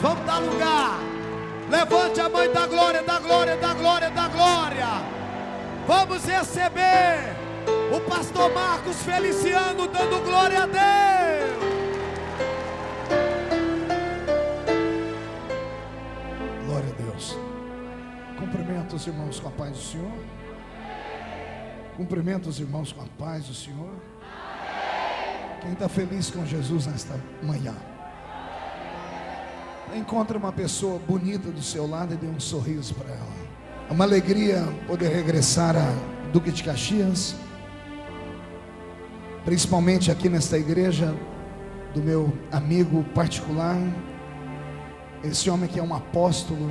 Vamos dar lugar. Levante a mão e dá glória, dá glória, dá glória, dá glória. Vamos receber o pastor Marcos Feliciano dando glória a Deus. Glória a Deus. Cumprimento os irmãos com a paz do Senhor. Cumprimento os irmãos com a paz do Senhor. Quem está feliz com Jesus nesta manhã, encontre uma pessoa bonita do seu lado e dê um sorriso para ela. É uma alegria poder regressar a Duque de Caxias, principalmente aqui nesta igreja do meu amigo particular, esse homem que é um apóstolo,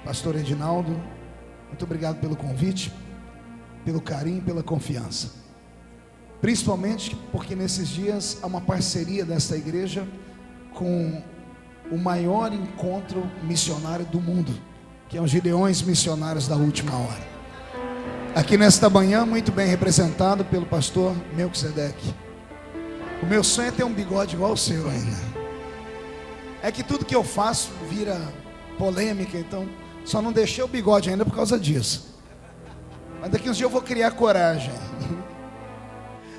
pastor Edinaldo. Muito obrigado pelo convite, pelo carinho, pela confiança, principalmente porque nesses dias há uma parceria desta igreja com o maior encontro missionário do mundo, que é os Gideões Missionários da Última Hora. Aqui nesta manhã, muito bem representado pelo pastor Melquisedeque. O meu sonho é ter um bigode igual o seu ainda. É que tudo que eu faço vira polêmica, então só não deixei o bigode ainda por causa disso. Mas daqui uns dias eu vou criar coragem.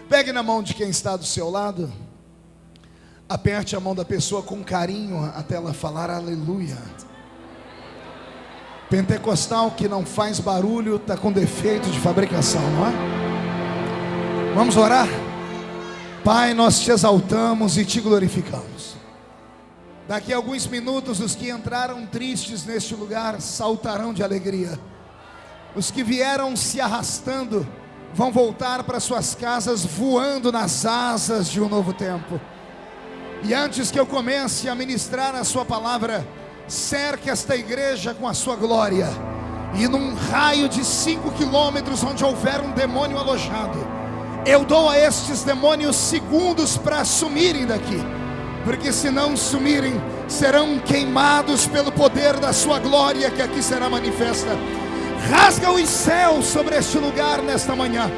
Pegue na mão de quem está do seu lado. Aperte a mão da pessoa com carinho até ela falar aleluia. Pentecostal que não faz barulho está com defeito de fabricação, não é? Vamos orar? Pai, nós te exaltamos e te glorificamos. Daqui a alguns minutos os que entraram tristes neste lugar saltarão de alegria. Os que vieram se arrastando vão voltar para suas casas voando nas asas de um novo tempo. E antes que eu comece a ministrar a sua palavra, cerque esta igreja com a sua glória. E num raio de 5 quilômetros onde houver um demônio alojado, eu dou a estes demônios segundos para sumirem daqui. Porque se não sumirem, serão queimados pelo poder da sua glória que aqui será manifesta. Rasga os céus sobre este lugar nesta manhã,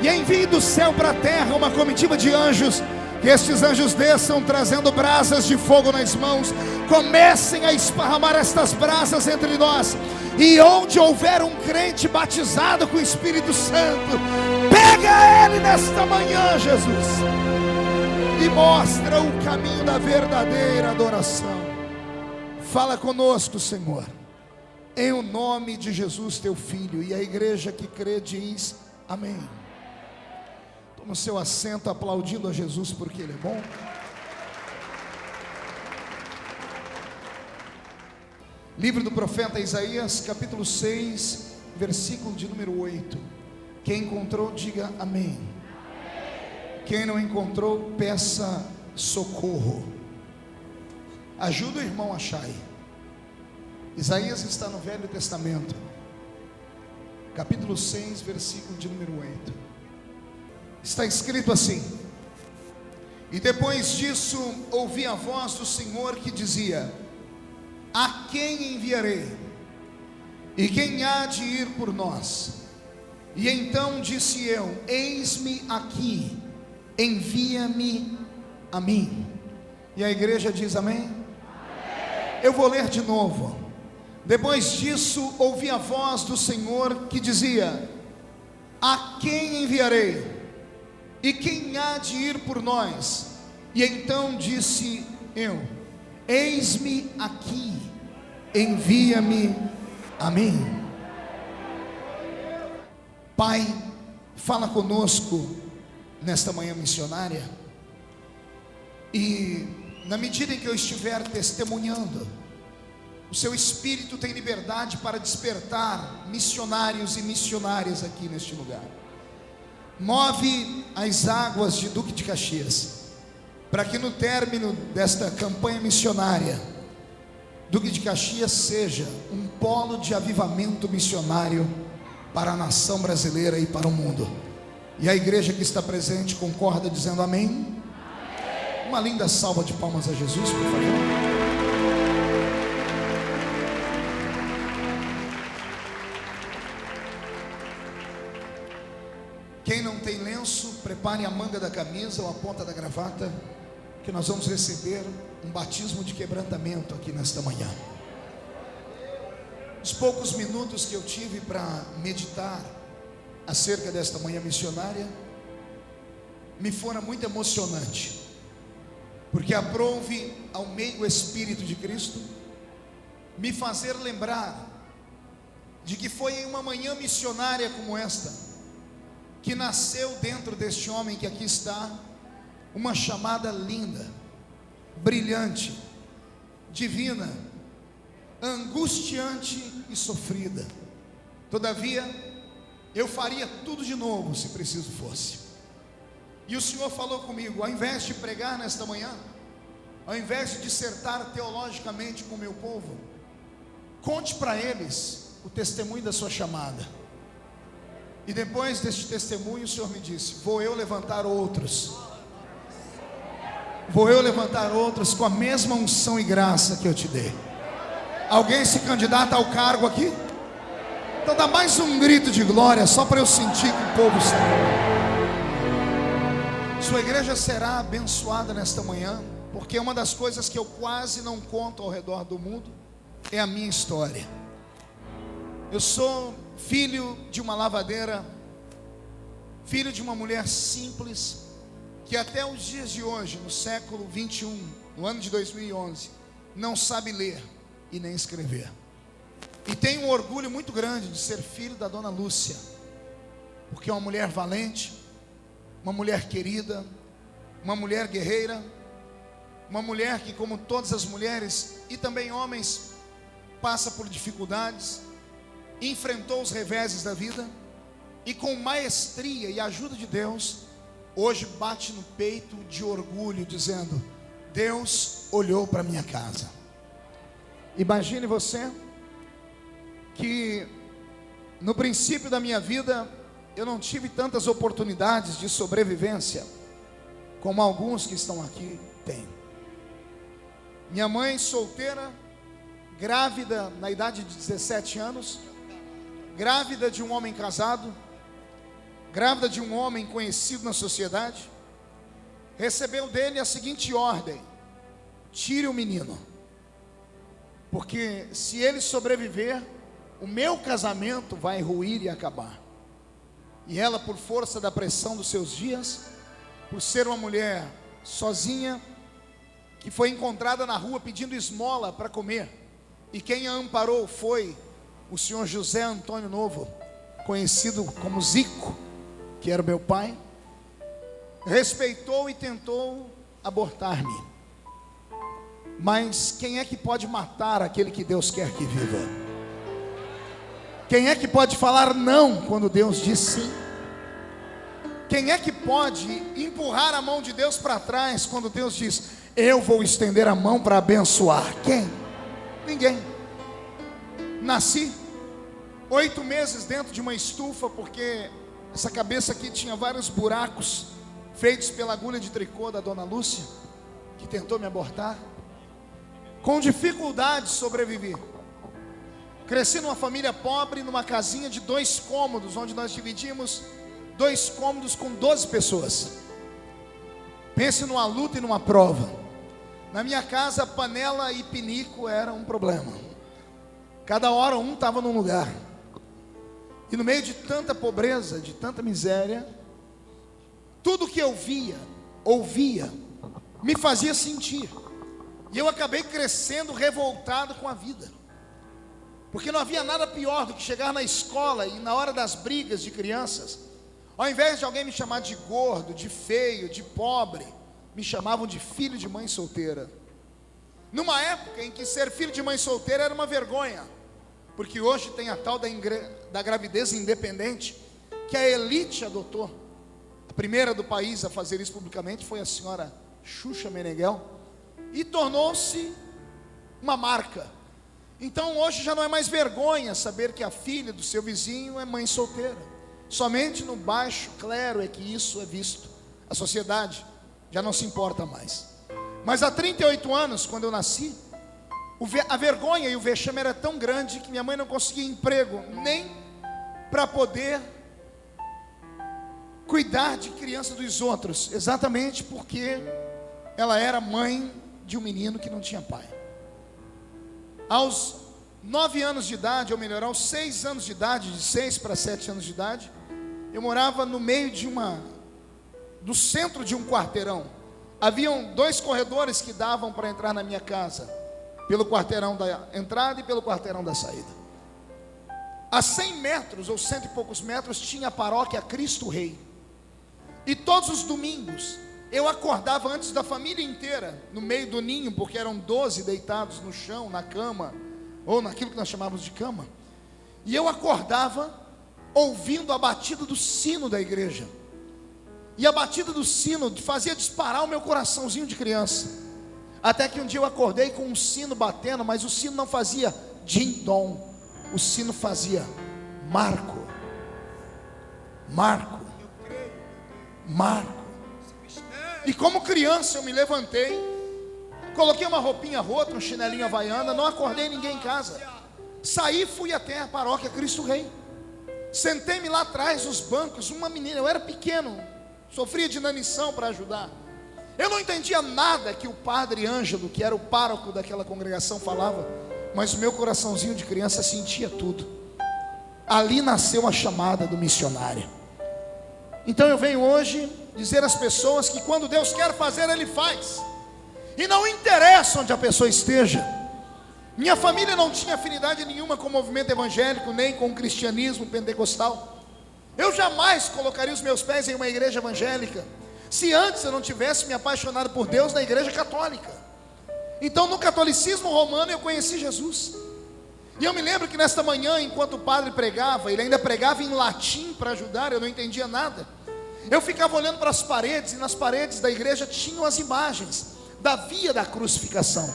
e envie do céu para a terra uma comitiva de anjos. Que estes anjos desçam trazendo brasas de fogo nas mãos, comecem a esparramar estas brasas entre nós, e onde houver um crente batizado com o Espírito Santo, pega ele nesta manhã, Jesus, e mostra o caminho da verdadeira adoração. Fala conosco, Senhor, em o nome de Jesus teu Filho. E a igreja que crê diz amém. Toma o seu assento, aplaudindo a Jesus porque Ele é bom. Livro do profeta Isaías, capítulo 6, versículo de número 8. Quem encontrou, diga amém. Quem não encontrou, peça socorro. Ajuda o irmão a achar aí. Isaías está no Velho Testamento, capítulo 6, versículo de número 8. Está escrito assim: e depois disso ouvi a voz do Senhor que dizia: a quem enviarei? E quem há de ir por nós? E então disse eu: eis-me aqui, envia-me a mim. E a igreja diz amém? Amém. Eu vou ler de novo. Depois disso ouvi a voz do Senhor que dizia: a quem enviarei? E quem há de ir por nós? E então disse eu: eis-me aqui, envia-me a mim. Pai, fala conosco nesta manhã missionária, e na medida em que eu estiver testemunhando, o seu Espírito tem liberdade para despertar missionários e missionárias aqui neste lugar. Move as águas de Duque de Caxias, para que no término desta campanha missionária, Duque de Caxias seja um polo de avivamento missionário para a nação brasileira e para o mundo. E a igreja que está presente concorda dizendo amém? Amém. Uma linda salva de palmas a Jesus, por favor. Quem não tem lenço, prepare a manga da camisa ou a ponta da gravata, que nós vamos receber um batismo de quebrantamento aqui nesta manhã. Os poucos minutos que eu tive para meditar acerca desta manhã missionária me foram muito emocionante, porque aprouve ao meigo Espírito de Cristo me fazer lembrar de que foi em uma manhã missionária como esta que nasceu dentro deste homem que aqui está uma chamada linda, brilhante, divina, angustiante e sofrida. Todavia, eu faria tudo de novo se preciso fosse. E o Senhor falou comigo: ao invés de pregar nesta manhã, ao invés de dissertar teologicamente com o meu povo, conte para eles o testemunho da sua chamada. E depois deste testemunho, o Senhor me disse: vou eu levantar outros. Vou eu levantar outros com a mesma unção e graça que eu te dei. Alguém se candidata ao cargo aqui? Então dá mais um grito de glória, só para eu sentir que o povo está. Sua igreja será abençoada nesta manhã, porque uma das coisas que eu quase não conto ao redor do mundo é a minha história. Eu sou filho de uma lavadeira, filho de uma mulher simples, que até os dias de hoje, no século 21, no ano de 2011, não sabe ler e nem escrever. E tenho um orgulho muito grande de ser filho da dona Lúcia, porque é uma mulher valente, uma mulher querida, uma mulher guerreira, uma mulher que, como todas as mulheres e também homens, passa por dificuldades, enfrentou os reveses da vida e com maestria e ajuda de Deus, hoje bate no peito de orgulho, dizendo: Deus olhou para minha casa. Imagine você que no princípio da minha vida eu não tive tantas oportunidades de sobrevivência como alguns que estão aqui têm. Minha mãe solteira, grávida na idade de 17 anos, grávida de um homem casado, grávida de um homem conhecido na sociedade, recebeu dele a seguinte ordem: tire o menino, porque se ele sobreviver, o meu casamento vai ruir e acabar. E ela, por força da pressão dos seus dias, por ser uma mulher sozinha, que foi encontrada na rua pedindo esmola para comer, e quem a amparou foi o senhor José Antônio Novo, conhecido como Zico, que era meu pai, respeitou e tentou abortar-me. Mas quem é que pode matar aquele que Deus quer que viva? Quem é que pode falar não quando Deus diz sim? Quem é que pode empurrar a mão de Deus para trás quando Deus diz: eu vou estender a mão para abençoar? Quem? Ninguém. Nasci 8 meses dentro de uma estufa, porque essa cabeça aqui tinha vários buracos feitos pela agulha de tricô da dona Lúcia, que tentou me abortar. Com dificuldade sobrevivi. Cresci numa família pobre, numa casinha de 2 cômodos, onde nós dividimos 2 cômodos com 12 pessoas. Pense numa luta e numa prova. Na minha casa, panela e pinico era um problema. Cada hora um estava num lugar. E no meio de tanta pobreza, de tanta miséria, tudo que eu via, ouvia, me fazia sentir. E eu acabei crescendo revoltado com a vida, porque não havia nada pior do que chegar na escola e na hora das brigas de crianças, ao invés de alguém me chamar de gordo, de feio, de pobre, me chamavam de filho de mãe solteira. Numa época em que ser filho de mãe solteira era uma vergonha, porque hoje tem a tal da gravidez independente, que a elite adotou. A primeira do país a fazer isso publicamente foi a senhora Xuxa Meneghel, e tornou-se uma marca. Então hoje já não é mais vergonha saber que a filha do seu vizinho é mãe solteira. Somente no baixo clero é que isso é visto. A sociedade já não se importa mais. Mas há 38 anos, quando eu nasci, a vergonha e o vexame era tão grande que minha mãe não conseguia emprego nem para poder cuidar de criança dos outros, exatamente porque ela era mãe de um menino que não tinha pai. Aos 9 anos de idade, ou melhor, aos 6 anos de idade, de 6 para 7 anos de idade, eu morava no meio do centro de um quarteirão. Haviam 2 corredores que davam para entrar na minha casa, pelo quarteirão da entrada e pelo quarteirão da saída. A 100 metros, ou 100 e poucos metros, tinha a paróquia Cristo Rei. E todos os domingos, eu acordava antes da família inteira, no meio do ninho, porque eram 12 deitados no chão, na cama, ou naquilo que nós chamávamos de cama. E eu acordava ouvindo a batida do sino da igreja. E a batida do sino fazia disparar o meu coraçãozinho de criança. Até que um dia eu acordei com um sino batendo, mas o sino não fazia din-dom. O sino fazia Marco, Marco, Marco. E como criança eu me levantei, coloquei uma roupinha rota, um chinelinho havaiana, não acordei ninguém em casa. Saí e fui até a paróquia Cristo Rei. Sentei-me lá atrás nos bancos, uma menina, eu era pequeno, sofria de inanição para ajudar. Eu não entendia nada que o padre Ângelo, que era o pároco daquela congregação, falava, mas o meu coraçãozinho de criança sentia tudo. Ali nasceu a chamada do missionário. Então eu venho hoje dizer às pessoas que quando Deus quer fazer, Ele faz. E não interessa onde a pessoa esteja. Minha família não tinha afinidade nenhuma com o movimento evangélico, nem com o cristianismo pentecostal. Eu jamais colocaria os meus pés em uma igreja evangélica, se antes eu não tivesse me apaixonado por Deus na igreja católica. Então no catolicismo romano eu conheci Jesus. E eu me lembro que nesta manhã, enquanto o padre pregava, ele ainda pregava em latim para ajudar, eu não entendia nada. Eu ficava olhando para as paredes, e nas paredes da igreja tinham as imagens da via da crucificação.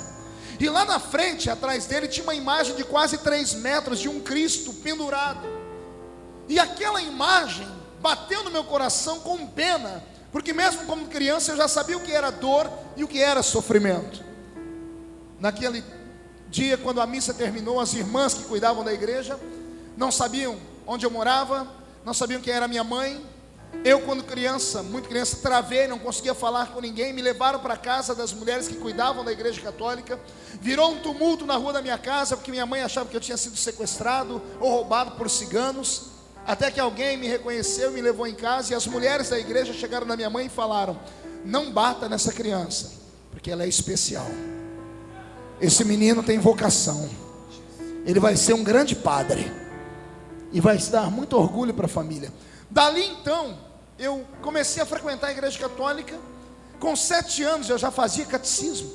E lá na frente, atrás dele, tinha uma imagem de quase 3 metros de um Cristo pendurado. E aquela imagem bateu no meu coração com pena, porque mesmo como criança eu já sabia o que era dor e o que era sofrimento. Naquele dia, quando a missa terminou, as irmãs que cuidavam da igreja não sabiam onde eu morava, não sabiam quem era minha mãe. Eu, quando criança, muito criança, travei, não conseguia falar com ninguém. Me levaram para a casa das mulheres que cuidavam da igreja católica. Virou um tumulto na rua da minha casa, porque minha mãe achava que eu tinha sido sequestrado ou roubado por ciganos. Até que alguém me reconheceu e me levou em casa. E as mulheres da igreja chegaram na minha mãe e falaram: não bata nessa criança, porque ela é especial. Esse menino tem vocação. Ele vai ser um grande padre e vai dar muito orgulho para a família. Dali então, eu comecei a frequentar a igreja católica. Com 7 anos eu já fazia catecismo,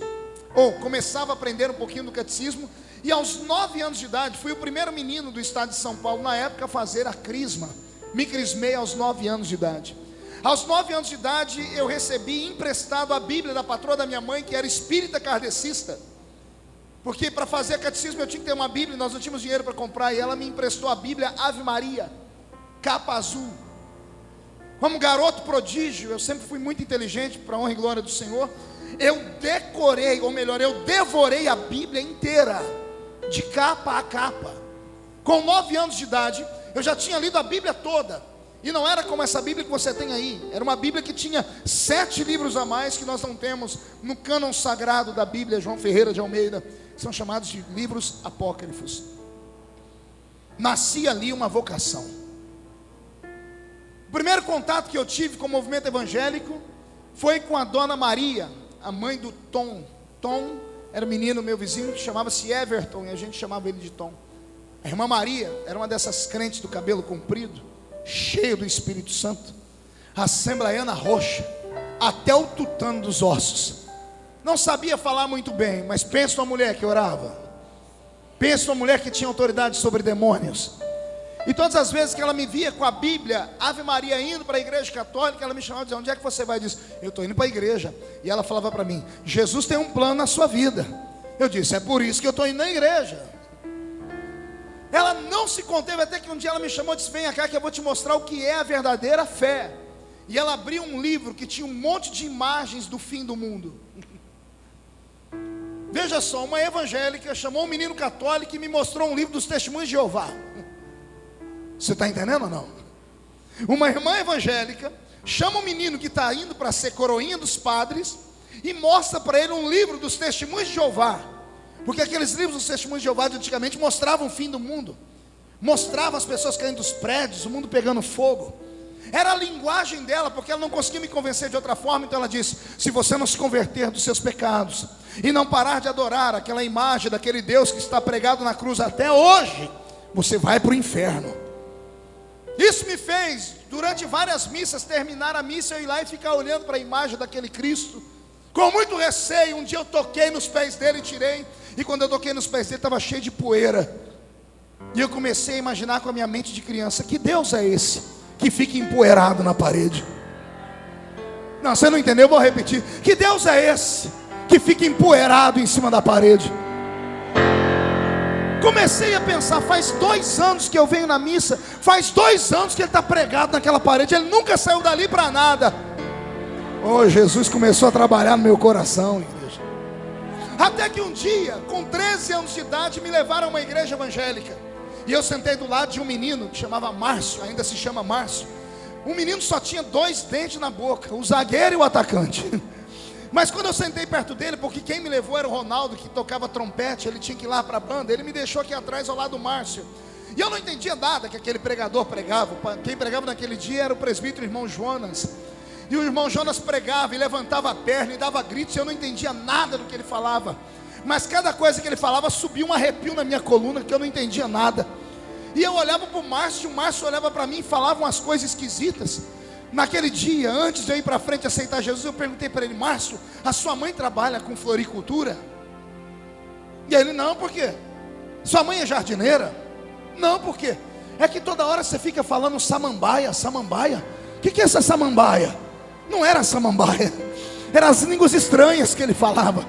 ou começava a aprender um pouquinho do catecismo. E aos 9 anos de idade, fui o primeiro menino do estado de São Paulo, na época, a fazer a crisma. Me crismei aos 9 anos de idade. Aos 9 anos de idade, eu recebi emprestado a Bíblia da patroa da minha mãe, que era espírita kardecista. Porque para fazer catecismo eu tinha que ter uma Bíblia, nós não tínhamos dinheiro para comprar. E ela me emprestou a Bíblia Ave Maria, capa azul. Como garoto prodígio, eu sempre fui muito inteligente, para a honra e glória do Senhor. Eu decorei, ou melhor, eu devorei a Bíblia inteira, de capa a capa. Com 9 anos de idade, eu já tinha lido a Bíblia toda. E não era como essa Bíblia que você tem aí. Era uma Bíblia que tinha 7 livros a mais, que nós não temos no cânon sagrado da Bíblia, João Ferreira de Almeida, que são chamados de livros apócrifos. Nascia ali uma vocação. O primeiro contato que eu tive com o movimento evangélico foi com a dona Maria, a mãe do Tom. Tom era um menino, meu vizinho, que chamava-se Everton, e a gente chamava ele de Tom. A irmã Maria era uma dessas crentes do cabelo comprido, cheio do Espírito Santo, assembleiana roxa, até o tutano dos ossos. Não sabia falar muito bem, mas pensa numa mulher que orava, pensa numa mulher que tinha autoridade sobre demônios. E todas as vezes que ela me via com a Bíblia Ave Maria indo para a igreja católica, ela me chamava e dizia: onde é que você vai? Eu disse: eu estou indo para a igreja. E ela falava para mim: Jesus tem um plano na sua vida. Eu disse: é por isso que eu estou indo na igreja. Ela não se conteve, até que um dia ela me chamou e disse: vem cá que eu vou te mostrar o que é a verdadeira fé. E ela abriu um livro que tinha um monte de imagens do fim do mundo. Veja só, uma evangélica chamou um menino católico e me mostrou um livro dos Testemunhos de Jeová. Você está entendendo ou não? Uma irmã evangélica chama um menino que está indo para ser coroinha dos padres e mostra para ele um livro dos testemunhos de Jeová, porque aqueles livros dos testemunhos de Jeová de antigamente mostravam o fim do mundo, mostravam as pessoas caindo dos prédios, o mundo pegando fogo. Era a linguagem dela, porque ela não conseguia me convencer de outra forma. Então ela disse: se você não se converter dos seus pecados e não parar de adorar aquela imagem daquele Deus que está pregado na cruz até hoje, você vai para o inferno. Isso me fez, durante várias missas, terminar a missa, eu ir lá e ficar olhando para a imagem daquele Cristo, com muito receio. Um dia eu toquei nos pés dele e tirei, e quando eu toquei nos pés dele estava cheio de poeira, e eu comecei a imaginar com a minha mente de criança: que Deus é esse que fica empoeirado na parede? Não, você não entendeu, eu vou repetir: que Deus é esse que fica empoeirado em cima da parede? Comecei a pensar, faz 2 anos que eu venho na missa, faz 2 anos que ele está pregado naquela parede, ele nunca saiu dali para nada. Oh, Jesus começou a trabalhar no meu coração, igreja. Até que um dia, com 13 anos de idade, me levaram a uma igreja evangélica, e eu sentei do lado de um menino que chamava Márcio, ainda se chama Márcio. Um menino só tinha 2 dentes na boca, o zagueiro e o atacante. Mas quando eu sentei perto dele, porque quem me levou era o Ronaldo, que tocava trompete, ele tinha que ir lá para a banda, ele me deixou aqui atrás ao lado do Márcio. E eu não entendia nada que aquele pregador pregava. Quem pregava naquele dia era o presbítero irmão Jonas. E o irmão Jonas pregava e levantava a perna e dava gritos, e eu não entendia nada do que ele falava. Mas cada coisa que ele falava subia um arrepio na minha coluna, que eu não entendia nada. E eu olhava para o Márcio olhava para mim e falava umas coisas esquisitas. Naquele dia, antes de eu ir para frente aceitar Jesus, eu perguntei para ele: Márcio, a sua mãe trabalha com floricultura? E ele: não, por quê? Sua mãe é jardineira? Não, por quê? É que toda hora você fica falando samambaia, samambaia. O que é essa samambaia? Não era samambaia, eram as línguas estranhas que ele falava.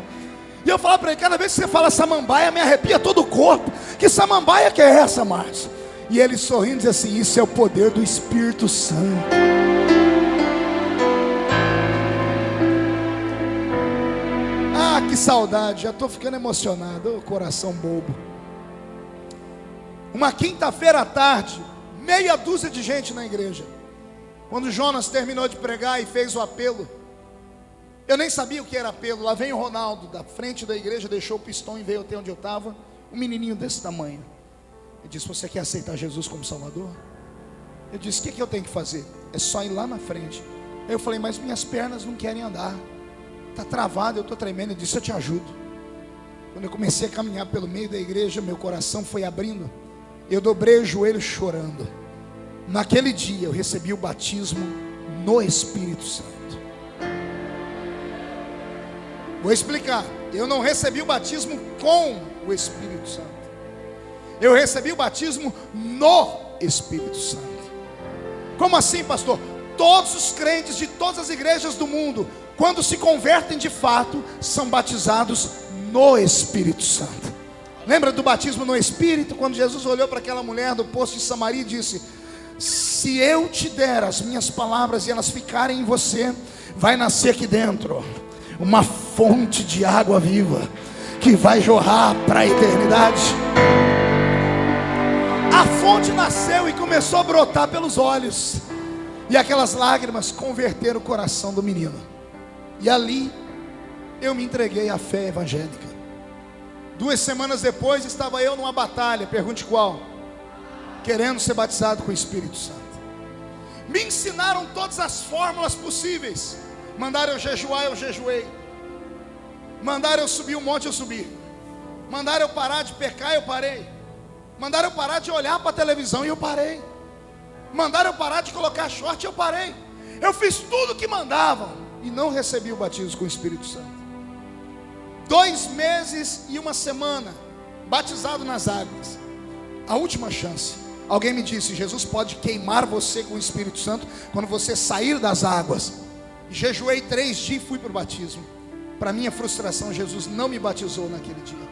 E eu falava para ele: cada vez que você fala samambaia, me arrepia todo o corpo. Que samambaia que é essa, Márcio? E ele sorrindo diz assim: isso é o poder do Espírito Santo. Ah, que saudade, já estou ficando emocionado, oh, coração bobo. Uma quinta-feira à tarde, meia dúzia de gente na igreja. Quando Jonas terminou de pregar e fez o apelo, eu nem sabia o que era apelo. Lá vem o Ronaldo, da frente da igreja, deixou o pistão e veio até onde eu estava. Um menininho desse tamanho. Ele disse: você quer aceitar Jesus como Salvador? Eu disse: o que eu tenho que fazer? É só ir lá na frente. Aí eu falei: mas minhas pernas não querem andar, está travado, eu estou tremendo. Ele disse: eu te ajudo. Quando eu comecei a caminhar pelo meio da igreja, meu coração foi abrindo. Eu dobrei o joelho chorando. Naquele dia eu recebi o batismo no Espírito Santo. Vou explicar. Eu não recebi o batismo com o Espírito Santo, eu recebi o batismo no Espírito Santo. Como assim, pastor? Todos os crentes de todas as igrejas do mundo, quando se convertem de fato, são batizados no Espírito Santo. Lembra do batismo no Espírito? Quando Jesus olhou para aquela mulher do poço de Samaria e disse: se eu te der as minhas palavras e elas ficarem em você, vai nascer aqui dentro uma fonte de água viva, que vai jorrar para a eternidade. A fonte nasceu e começou a brotar pelos olhos, e aquelas lágrimas converteram o coração do menino. E ali eu me entreguei à fé evangélica. 2 semanas depois estava eu numa batalha, pergunte qual, querendo ser batizado com o Espírito Santo. Me ensinaram todas as fórmulas possíveis. Mandaram eu jejuar, eu jejuei. Mandaram eu subir um monte, eu subi. Mandaram eu parar de pecar, eu parei. Mandaram eu parar de olhar para a televisão, e eu parei. Mandaram eu parar de colocar short, eu parei. Eu fiz tudo o que mandavam e não recebi o batismo com o Espírito Santo. 2 meses e 1 semana batizado nas águas. A última chance. Alguém me disse: Jesus pode queimar você com o Espírito Santo quando você sair das águas. Jejuei 3 dias e fui para o batismo. Para minha frustração, Jesus não me batizou naquele dia.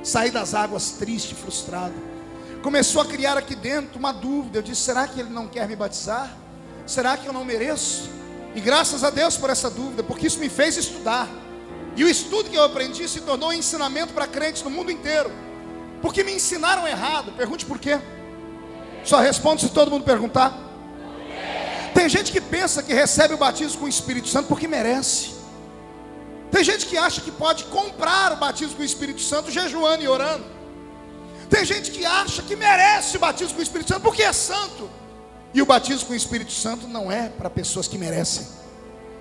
Saí das águas triste, frustrado. Começou a criar aqui dentro uma dúvida. Eu disse: será que Ele não quer me batizar? Será que eu não mereço? E graças a Deus por essa dúvida, porque isso me fez estudar. E o estudo que eu aprendi se tornou um ensinamento para crentes no mundo inteiro, porque me ensinaram errado. Pergunte por quê. Só respondo se todo mundo perguntar. Tem gente que pensa que recebe o batismo com o Espírito Santo porque merece. Tem gente que acha que pode comprar o batismo com o Espírito Santo jejuando e orando. Tem gente que acha que merece o batismo com o Espírito Santo porque é santo. E o batismo com o Espírito Santo não é para pessoas que merecem,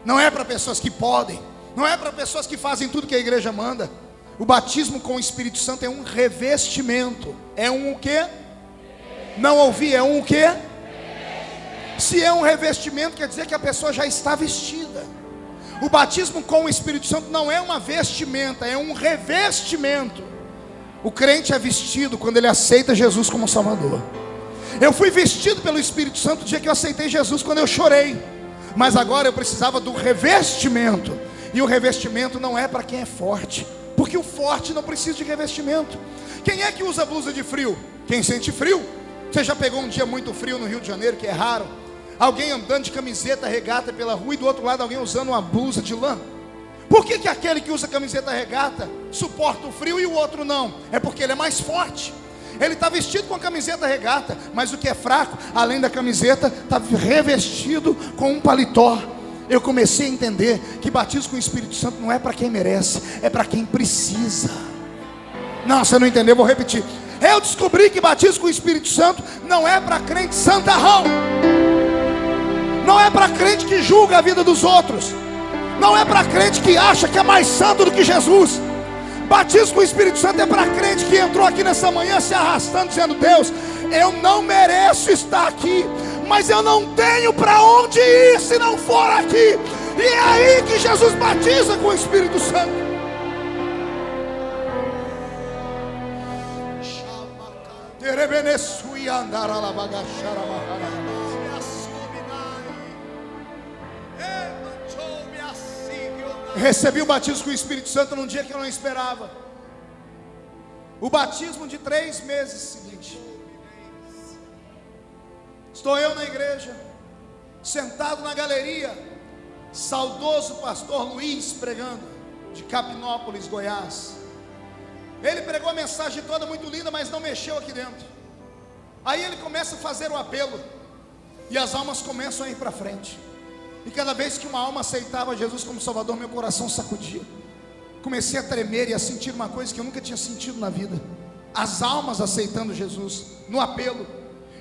não é para pessoas que podem, não é para pessoas que fazem tudo que a igreja manda. O batismo com o Espírito Santo é um revestimento. É um o quê? Não ouvi, é um o quê? Se é um revestimento, quer dizer que a pessoa já está vestida. O batismo com o Espírito Santo não é uma vestimenta, é um revestimento. O crente é vestido quando ele aceita Jesus como Salvador. Eu fui vestido pelo Espírito Santo no dia que eu aceitei Jesus, quando eu chorei. Mas agora eu precisava do revestimento. E o revestimento não é para quem é forte, porque o forte não precisa de revestimento. Quem é que usa blusa de frio? Quem sente frio. Você já pegou um dia muito frio no Rio de Janeiro, que é raro? Alguém andando de camiseta regata pela rua e do outro lado alguém usando uma blusa de lã. Por que aquele que usa camiseta regata suporta o frio e o outro não? É porque ele é mais forte. Ele está vestido com a camiseta regata, mas o que é fraco, além da camiseta, está revestido com um paletó. Eu comecei a entender que batismo com o Espírito Santo não é para quem merece, é para quem precisa. Não, você não entendeu, vou repetir. Eu descobri que batismo com o Espírito Santo não é para crente santarrão, não é para crente que julga a vida dos outros, não é para crente que acha que é mais santo do que Jesus. Batismo com o Espírito Santo é para crente que entrou aqui nessa manhã se arrastando, dizendo: Deus, eu não mereço estar aqui, mas eu não tenho para onde ir se não for aqui. E é aí que Jesus batiza com o Espírito Santo. Recebi o batismo com o Espírito Santo num dia que eu não esperava. O batismo de 3 meses seguinte. Estou eu na igreja, sentado na galeria, saudoso pastor Luiz pregando, de Capinópolis, Goiás. Ele pregou a mensagem toda muito linda, mas não mexeu aqui dentro. Aí ele começa a fazer o apelo, e as almas começam a ir para frente. E cada vez que uma alma aceitava Jesus como Salvador, meu coração sacudia. Comecei a tremer e a sentir uma coisa que eu nunca tinha sentido na vida: as almas aceitando Jesus, no apelo.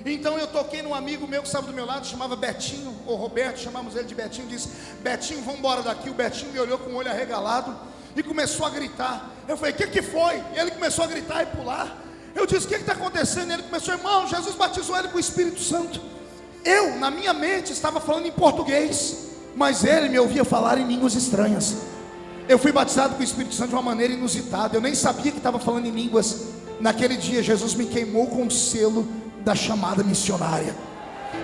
Então eu toquei num amigo meu que estava do meu lado, chamava Betinho, ou Roberto, chamamos ele de Betinho. Disse: Betinho, vamos embora daqui. O Betinho me olhou com o olho arregalado e começou a gritar. Eu falei: o que foi? E ele começou a gritar e pular. Eu disse: o que está acontecendo? E ele começou: irmão, Jesus batizou ele com o Espírito Santo. Eu, na minha mente, estava falando em português, mas ele me ouvia falar em línguas estranhas. Eu fui batizado com o Espírito Santo de uma maneira inusitada. Eu nem sabia que estava falando em línguas. Naquele dia, Jesus me queimou com o selo da chamada missionária.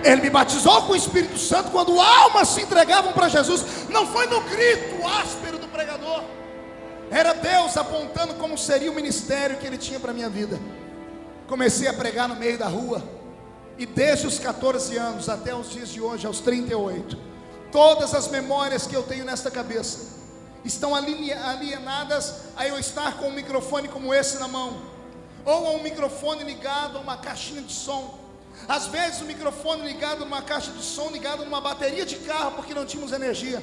Ele me batizou com o Espírito Santo quando almas se entregavam para Jesus. Não foi no grito áspero do pregador. Era Deus apontando como seria o ministério que Ele tinha para a minha vida. Comecei a pregar no meio da rua. E desde os 14 anos até os dias de hoje, aos 38, todas as memórias que eu tenho nesta cabeça estão alienadas a eu estar com um microfone como esse na mão, ou a um microfone ligado a uma caixinha de som. Às vezes o microfone ligado a uma caixa de som, ligado numa bateria de carro, porque não tínhamos energia.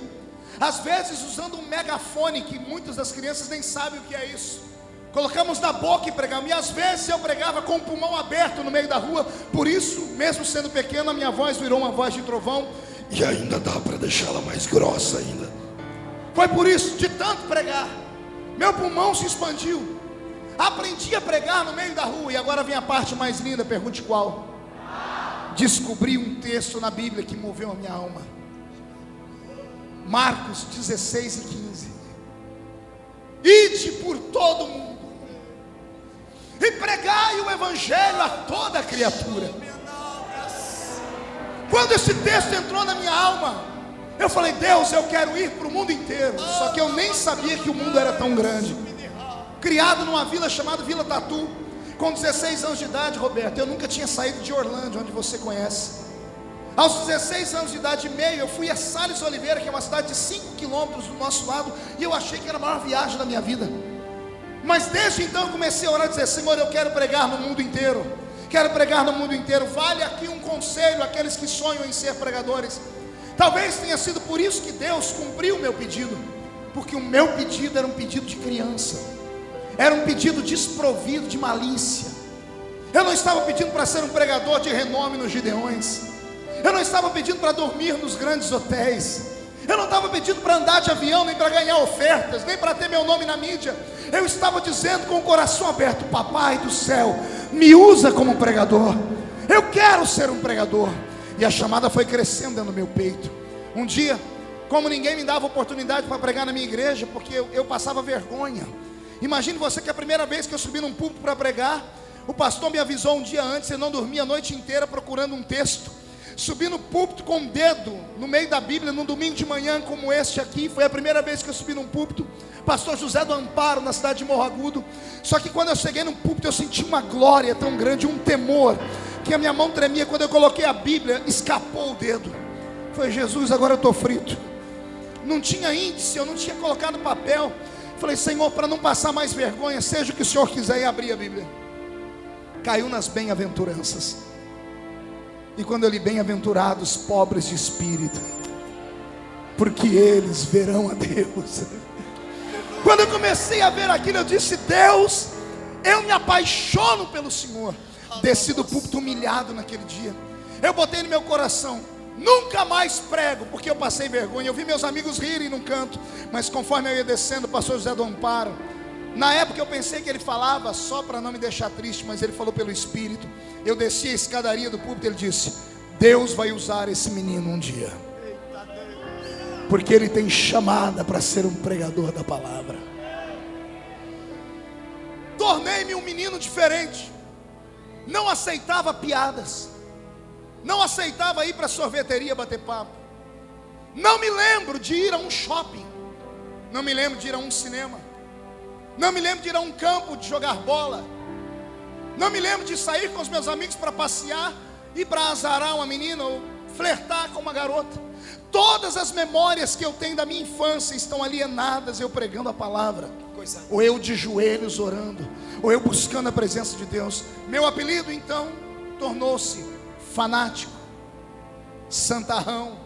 Às vezes usando um megafone, que muitas das crianças nem sabem o que é isso. Colocamos na boca e pregamos. E às vezes eu pregava com o pulmão aberto no meio da rua. Por isso, mesmo sendo pequeno, a minha voz virou uma voz de trovão. E ainda dá para deixá-la mais grossa ainda. Foi por isso, de tanto pregar, meu pulmão se expandiu. Aprendi a pregar no meio da rua. E agora vem a parte mais linda, pergunte qual. Descobri um texto na Bíblia que moveu a minha alma. Marcos 16 e 15. Ide por todo mundo e pregai o evangelho a toda criatura. Quando esse texto entrou na minha alma, eu falei: Deus, eu quero ir para o mundo inteiro. Só que eu nem sabia que o mundo era tão grande. Criado numa vila chamada Vila Tatu, com 16 anos de idade, Roberto, eu nunca tinha saído de Orlândia, onde você conhece. Aos 16 anos de idade e meio, eu fui a Sales Oliveira, que é uma cidade de 5 quilômetros do nosso lado, e eu achei que era a maior viagem da minha vida. Mas desde então eu comecei a orar e dizer: Senhor, eu quero pregar no mundo inteiro. Quero pregar no mundo inteiro. Vale aqui um conselho àqueles que sonham em ser pregadores. Talvez tenha sido por isso que Deus cumpriu o meu pedido. porque o meu pedido era um pedido de criança, era um pedido desprovido de malícia. Eu não estava pedindo para ser um pregador de renome nos Gideões, eu não estava pedindo para dormir nos grandes hotéis, eu não estava pedindo para andar de avião, nem para ganhar ofertas, nem para ter meu nome na mídia. Eu estava dizendo com o coração aberto: Papai do céu, me usa como pregador, eu quero ser um pregador. E a chamada foi crescendo dentro do meu peito. Um dia, como ninguém me dava oportunidade para pregar na minha igreja, porque eu passava vergonha. Imagine você que a primeira vez que eu subi num púlpito para pregar, o pastor me avisou um dia antes, eu não dormia a noite inteira procurando um texto. Subi no púlpito com o dedo no meio da Bíblia, num domingo de manhã como este aqui. Foi a primeira vez que eu subi num púlpito. Pastor José do Amparo, na cidade de Morro Agudo. Só que quando eu cheguei no púlpito, eu senti uma glória tão grande, um temor, que a minha mão tremia. Quando eu coloquei a Bíblia, escapou o dedo. Falei: Jesus, agora eu estou frito. Não tinha índice, eu não tinha colocado papel. Falei: Senhor, para não passar mais vergonha, seja o que o Senhor quiser, e abri a Bíblia. Caiu nas bem-aventuranças. E quando eu li: bem-aventurados pobres de espírito, porque eles verão a Deus. Quando eu comecei a ver aquilo, eu disse: Deus, eu me apaixono pelo Senhor. Desci do púlpito humilhado naquele dia. Eu botei no meu coração: nunca mais prego, porque eu passei vergonha. Eu vi meus amigos rirem num canto, mas conforme eu ia descendo, o pastor José do Amparo, na época eu pensei que ele falava só para não me deixar triste, mas ele falou pelo Espírito. Eu desci a escadaria do púlpito, ele disse: Deus vai usar esse menino um dia, porque ele tem chamada para ser um pregador da palavra. Tornei-me um menino diferente. Não aceitava piadas, não aceitava ir para a sorveteria bater papo. Não me lembro de ir a um shopping, não me lembro de ir a um cinema, não me lembro de ir a um campo de jogar bola, não me lembro de sair com os meus amigos para passear, ir para azarar uma menina ou flertar com uma garota. Todas as memórias que eu tenho da minha infância estão alienadas, eu pregando a palavra, ou eu de joelhos orando, ou eu buscando a presença de Deus. Meu apelido então tornou-se fanático, santarrão.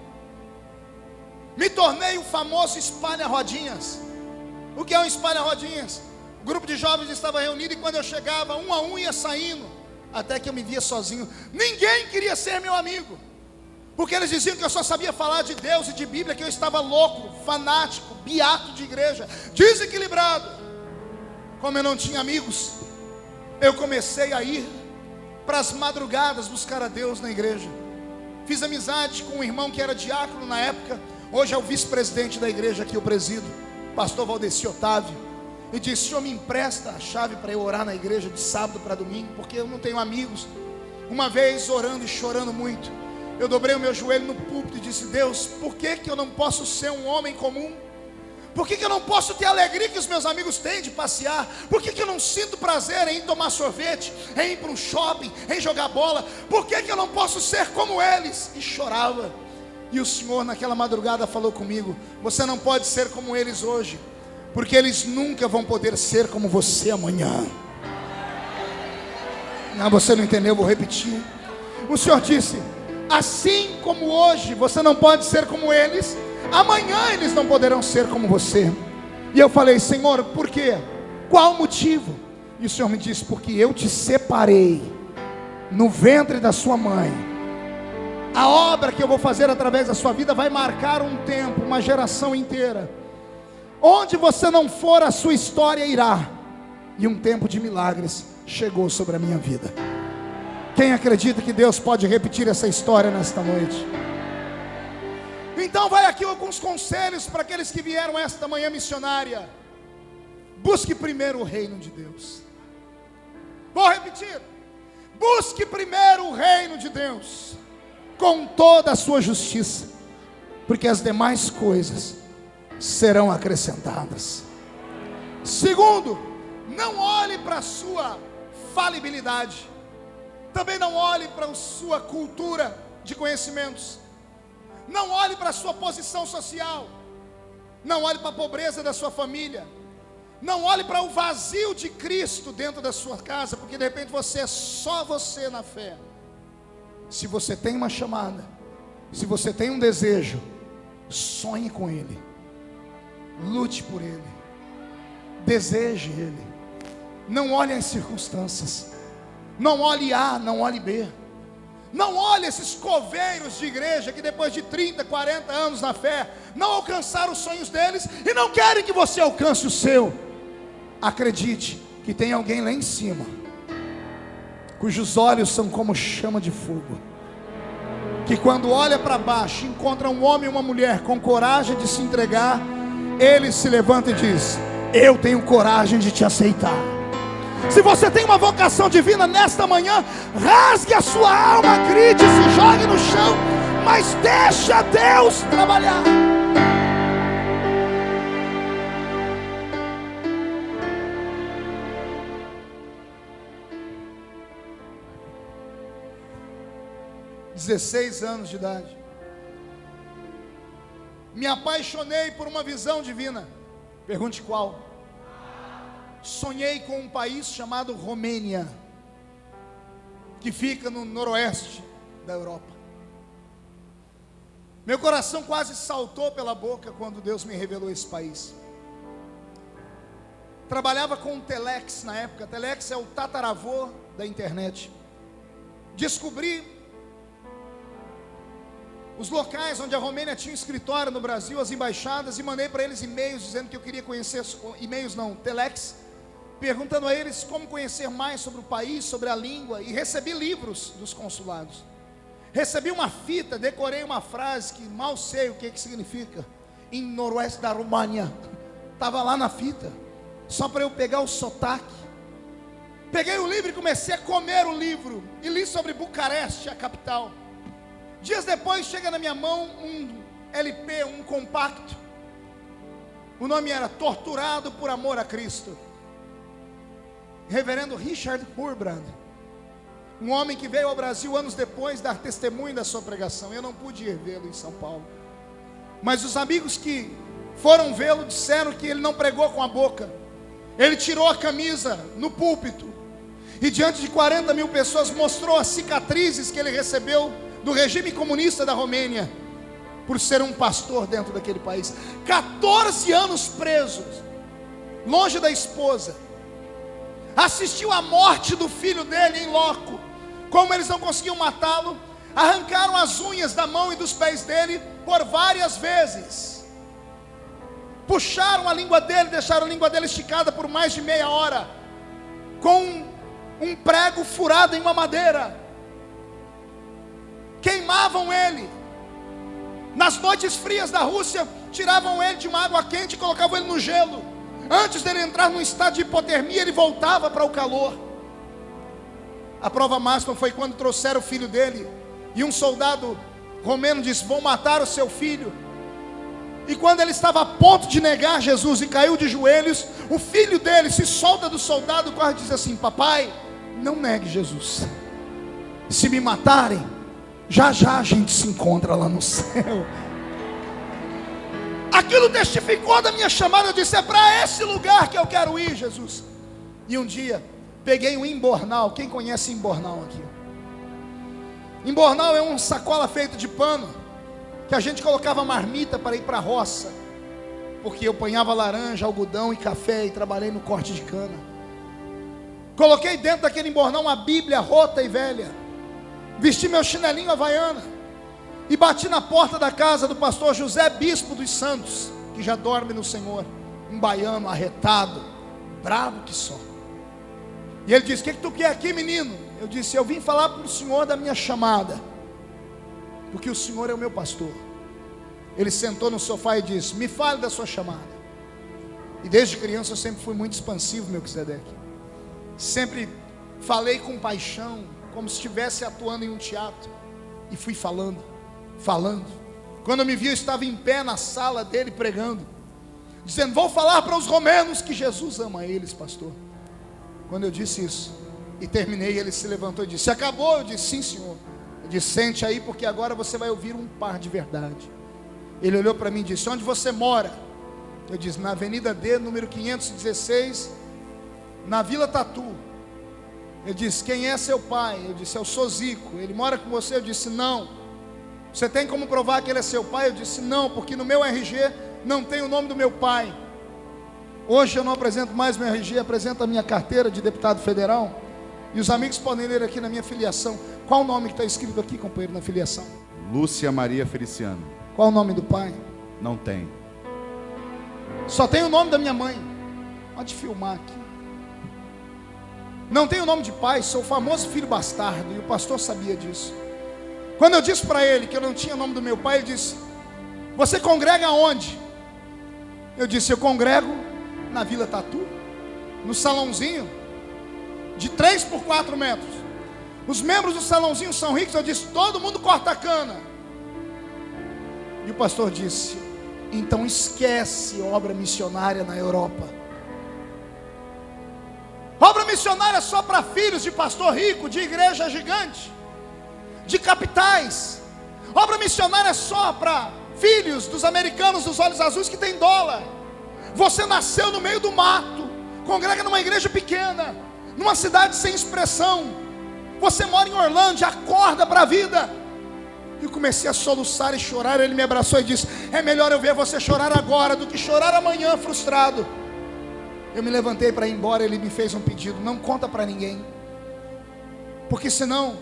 Me tornei o famoso espalha-rodinhas. O que é um espalha-rodinhas? O grupo de jovens estava reunido e quando eu chegava, um a um ia saindo, até que eu me via sozinho. Ninguém queria ser meu amigo, porque eles diziam que eu só sabia falar de Deus e de Bíblia, que eu estava louco, fanático, beato de igreja, desequilibrado. Como eu não tinha amigos, eu comecei a ir para as madrugadas buscar a Deus na igreja. Fiz amizade com um irmão que era diácono na época, hoje é o vice-presidente da igreja que eu presido, pastor Valdeci Otávio. E disse: Senhor, me empresta a chave para eu orar na igreja de sábado para domingo, porque eu não tenho amigos. Uma vez, orando e chorando muito, eu dobrei o meu joelho no púlpito e disse: Deus, por que eu não posso ser um homem comum? Por que eu não posso ter a alegria que os meus amigos têm de passear? Por que eu não sinto prazer em tomar sorvete, em ir para um shopping, em jogar bola? Por que eu não posso ser como eles? E chorava. E o Senhor naquela madrugada falou comigo: você não pode ser como eles hoje, porque eles nunca vão poder ser como você amanhã. Não, você não entendeu, eu vou repetir. O Senhor disse: assim como hoje você não pode ser como eles, amanhã eles não poderão ser como você. E eu falei: Senhor, por quê? Qual o motivo? E o Senhor me disse: porque eu te separei no ventre da sua mãe. A obra que eu vou fazer através da sua vida vai marcar um tempo, uma geração inteira. Onde você não for, a sua história irá. E um tempo de milagres chegou sobre a minha vida. Quem acredita que Deus pode repetir essa história nesta noite? Então vai aqui alguns conselhos para aqueles que vieram esta manhã missionária. Busque primeiro o reino de Deus. Vou repetir: busque primeiro o reino de Deus, com toda a sua justiça, porque as demais coisas serão acrescentadas. Segundo, não olhe para a sua falibilidade. Também não olhe para a sua cultura de conhecimentos. Não olhe para a sua posição social. Não olhe para a pobreza da sua família. Não olhe para o vazio de Cristo dentro da sua casa, porque de repente você é só você na fé. Se você tem uma chamada, se você tem um desejo, sonhe com Ele. lute por ele, deseje ele, não olhe as circunstâncias, não olhe A, não olhe B, não olhe esses coveiros de igreja que depois de 30, 40 anos na fé, não alcançaram os sonhos deles e não querem que você alcance o seu. Acredite que tem alguém lá em cima, cujos olhos são como chama de fogo, que quando olha para baixo, encontra um homem e uma mulher com coragem de se entregar, ele se levanta e diz: eu tenho coragem de te aceitar. Se você tem uma vocação divina nesta manhã, rasgue a sua alma, grite, se jogue no chão, mas deixa Deus trabalhar. (16 anos de idade), me apaixonei por uma visão divina. Pergunte qual? Sonhei com um país chamado Romênia, que fica no noroeste da Europa. Meu coração quase saltou pela boca quando Deus me revelou esse país. Trabalhava com o Telex na época. Telex é o tataravô da internet. Descobri os locais onde a Romênia tinha um escritório no Brasil, as embaixadas, e mandei para eles e-mails dizendo que eu queria conhecer, Telex, perguntando a eles como conhecer mais sobre o país, sobre a língua, e recebi livros dos consulados. Recebi uma fita, decorei uma frase que mal sei o que significa, em noroeste da România, estava lá na fita, só para eu pegar o sotaque. Peguei o livro e comecei a comer o livro, e li sobre Bucareste, a capital. Dias depois chega na minha mão um LP, um compacto. O nome era Torturado por Amor a Cristo. Reverendo Richard Wurmbrand, um homem que veio ao Brasil anos depois dar testemunho da sua pregação. Eu não pude ir vê-lo em São Paulo, mas os amigos que foram vê-lo disseram que ele não pregou com a boca. Ele tirou a camisa no púlpito e diante de 40 mil pessoas mostrou as cicatrizes que ele recebeu do regime comunista da Romênia, por ser um pastor dentro daquele país. 14 anos presos, longe da esposa. Assistiu à morte do filho dele em loco. Como eles não conseguiam matá-lo, arrancaram as unhas da mão e dos pés dele por várias vezes. Puxaram a língua dele, deixaram a língua dele esticada por mais de meia hora, com um prego furado em uma madeira. Queimavam ele. Nas noites frias da Rússia, tiravam ele de uma água quente e colocavam ele no gelo. Antes dele entrar num estado de hipotermia, ele voltava para o calor. A prova máxima foi quando trouxeram o filho dele, e um soldado romeno disse: vão matar o seu filho. E quando ele estava a ponto de negar Jesus e caiu de joelhos, o filho dele se solta do soldado, corre e diz assim: papai, não negue Jesus. Se me matarem, já já a gente se encontra lá no céu. Aquilo testificou da minha chamada. Eu disse: é para esse lugar que eu quero ir, Jesus. E um dia peguei um imbornal. Quem conhece imbornal aqui? Imbornal é uma sacola feita de pano que a gente colocava marmita para ir para a roça, porque eu apanhava laranja, algodão e café, e trabalhei no corte de cana. Coloquei dentro daquele imbornal uma Bíblia rota e velha, vesti meu chinelinho havaiana e bati na porta da casa do pastor José Bispo dos Santos, que já dorme no Senhor. Um baiano arretado, bravo que só. E ele disse: o que tu quer aqui, menino? Eu disse: eu vim falar para o senhor da minha chamada, porque o senhor é o meu pastor. Ele sentou no sofá e disse: me fale da sua chamada. E desde criança eu sempre fui muito expansivo, Melquisedeque. Sempre falei com paixão, como se estivesse atuando em um teatro. E fui falando. Quando eu me vi, eu estava em pé na sala dele pregando, dizendo: vou falar para os romenos que Jesus ama eles, pastor. Quando eu disse isso e terminei, ele se levantou e disse: acabou? Eu disse: sim, senhor. Eu disse: sente aí, porque agora você vai ouvir um par de verdade. Ele olhou para mim e disse: onde você mora? Eu disse: na Avenida D, número 516, na Vila Tatu. Ele disse: quem é seu pai? Eu disse: eu sou Zico. Ele mora com você? Eu disse: não. Você tem como provar que ele é seu pai? Eu disse: não, porque no meu RG não tem o nome do meu pai. Hoje eu não apresento mais meu RG, apresento a minha carteira de deputado federal. E os amigos podem ler aqui na minha filiação. Qual o nome que está escrito aqui, companheiro, na filiação? Lúcia Maria Feliciano. Qual o nome do pai? Não tem. Só tem o nome da minha mãe. Pode filmar aqui. Não tem o nome de pai, sou o famoso filho bastardo. E o pastor sabia disso. Quando eu disse para ele que eu não tinha o nome do meu pai, ele disse: você congrega onde? Eu disse: eu congrego na Vila Tatu, no salãozinho de 3 por 4 metros. Os membros do salãozinho são ricos. Eu disse: todo mundo corta a cana. E o pastor disse: então esquece obra missionária na Europa. Obra missionária só para filhos de pastor rico, de igreja gigante, de capitais. Obra missionária só para filhos dos americanos dos olhos azuis que tem dólar. Você nasceu no meio do mato, congrega numa igreja pequena, numa cidade sem expressão. Você mora em Orlândia, acorda para a vida. E eu comecei a soluçar e chorar. Ele me abraçou e disse: é melhor eu ver você chorar agora do que chorar amanhã frustrado. Eu me levantei para ir embora. Ele me fez um pedido: não conta para ninguém, porque senão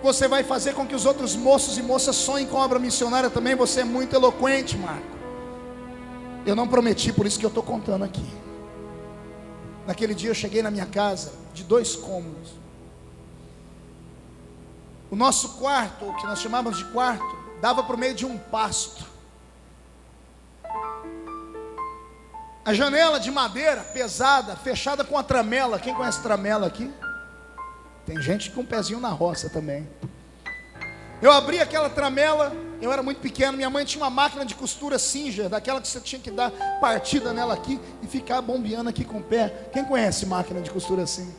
você vai fazer com que os outros moços e moças sonhem com a obra missionária também. Você é muito eloquente, Marco. Eu não prometi, por isso que eu estou contando aqui. Naquele dia eu cheguei na minha casa de 2 cômodos. O nosso quarto, o que nós chamávamos de quarto, dava para o meio de um pasto. A janela de madeira pesada, fechada com a tramela. Quem conhece tramela aqui? Tem gente com um pezinho na roça também. Eu abri aquela tramela. Eu era muito pequeno. Minha mãe tinha uma máquina de costura Singer, daquela que você tinha que dar partida nela aqui e ficar bombeando aqui com o pé. Quem conhece máquina de costura assim?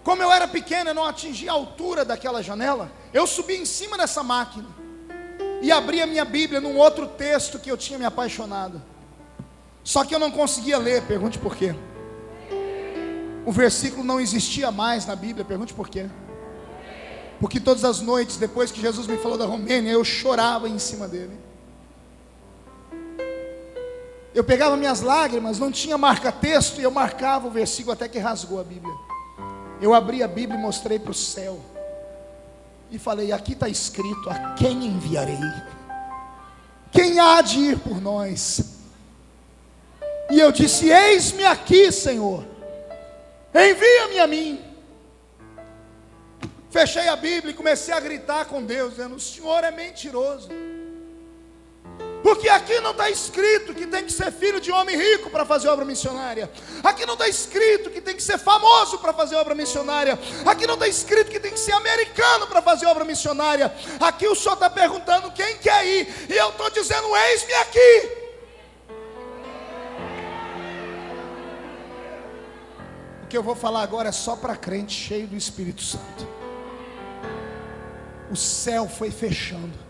Como eu era pequeno, eu não atingia a altura daquela janela. Eu subi em cima dessa máquina e abri a minha Bíblia num outro texto que eu tinha me apaixonado. Só que eu não conseguia ler. Pergunte por quê. O versículo não existia mais na Bíblia. Pergunte por quê. Porque todas as noites, depois que Jesus me falou da Romênia, eu chorava em cima dele. Eu pegava minhas lágrimas, não tinha marca-texto, e eu marcava o versículo até que rasgou a Bíblia. Eu abri a Bíblia e mostrei para o céu. E falei: aqui está escrito: a quem enviarei? Quem há de ir por nós? E eu disse: eis-me aqui, Senhor, envia-me a mim. Fechei a Bíblia e comecei a gritar com Deus, dizendo: o Senhor é mentiroso. Porque aqui não está escrito que tem que ser filho de homem rico para fazer obra missionária. Aqui não está escrito que tem que ser famoso para fazer obra missionária. Aqui não está escrito que tem que ser americano para fazer obra missionária. Aqui o Senhor está perguntando quem quer ir, e eu estou dizendo: eis-me aqui. O que eu vou falar agora é só para crente cheio do Espírito Santo. O céu foi fechando.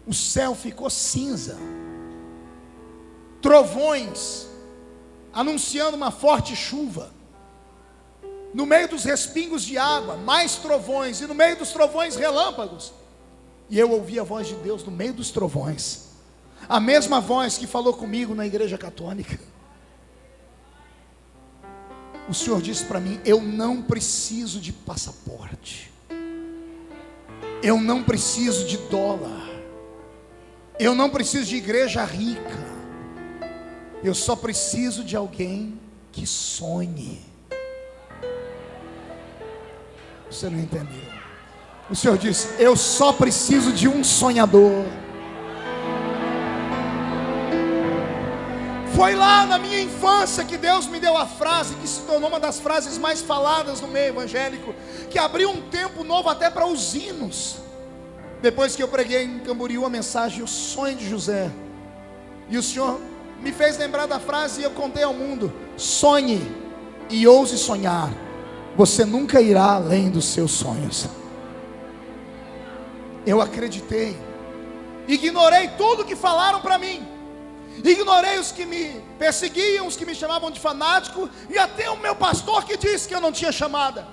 O céu ficou cinza. Trovões anunciando uma forte chuva. No meio dos respingos de água, mais trovões. E no meio dos trovões, relâmpagos. E eu ouvi a voz de Deus no meio dos trovões. A mesma voz que falou comigo na igreja católica. O Senhor disse para mim: eu não preciso de passaporte. Eu não preciso de dólar. Eu não preciso de igreja rica. Eu só preciso de alguém que sonhe. Você não entendeu? O Senhor disse: eu só preciso de um sonhador. Foi lá na minha infância que Deus me deu a frase que se tornou uma das frases mais faladas no meio evangélico, que abriu um tempo novo até para os hinos. Depois que eu preguei em Camboriú a mensagem O Sonho de José, e o Senhor me fez lembrar da frase, e eu contei ao mundo: sonhe e ouse sonhar, você nunca irá além dos seus sonhos. Eu acreditei, ignorei tudo que falaram para mim, ignorei os que me perseguiam, os que me chamavam de fanático, e até o meu pastor que disse que eu não tinha chamada.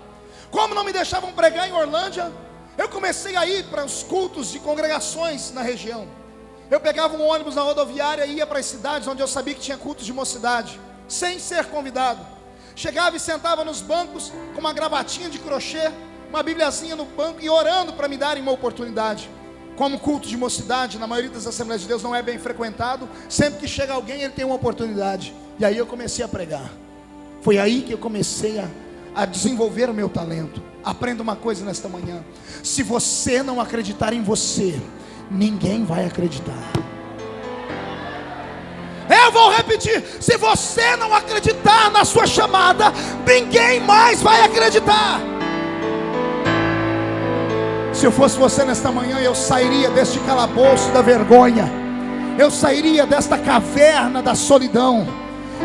Como não me deixavam pregar em Orlândia, eu comecei a ir para os cultos de congregações na região. Eu pegava um ônibus na rodoviária e ia para as cidades onde eu sabia que tinha cultos de mocidade, sem ser convidado. Chegava e sentava nos bancos com uma gravatinha de crochê, uma bibliazinha no banco e orando para me darem uma oportunidade. Como culto de mocidade, na maioria das Assembleias de Deus não é bem frequentado, sempre que chega alguém ele tem uma oportunidade. E aí eu comecei a pregar. Foi aí que eu comecei a desenvolver o meu talento. Aprenda uma coisa nesta manhã: se você não acreditar em você, ninguém vai acreditar. Eu vou repetir: se você não acreditar na sua chamada, ninguém mais vai acreditar. Se eu fosse você nesta manhã, eu sairia deste calabouço da vergonha, eu sairia desta caverna da solidão,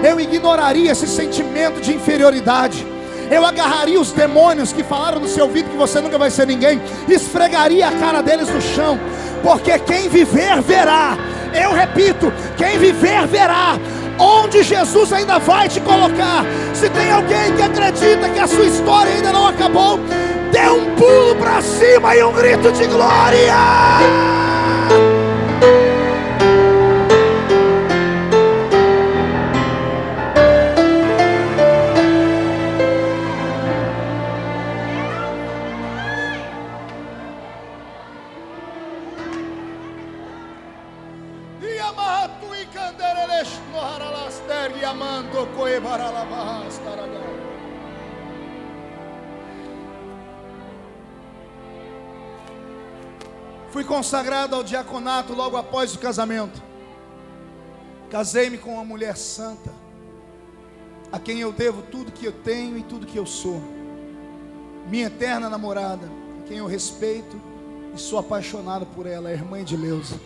eu ignoraria esse sentimento de inferioridade, eu agarraria os demônios que falaram no seu ouvido que você nunca vai ser ninguém, esfregaria a cara deles no chão, porque quem viver verá. Eu repito, quem viver verá onde Jesus ainda vai te colocar. Se tem alguém que acredita que a sua história ainda não acabou, dê um pulo para cima e um grito de glória. Fui consagrado ao diaconato logo após o casamento. Casei-me com uma mulher santa, a quem eu devo tudo que eu tenho e tudo que eu sou. Minha eterna namorada, a quem eu respeito e sou apaixonado por ela, a irmã de Leusa,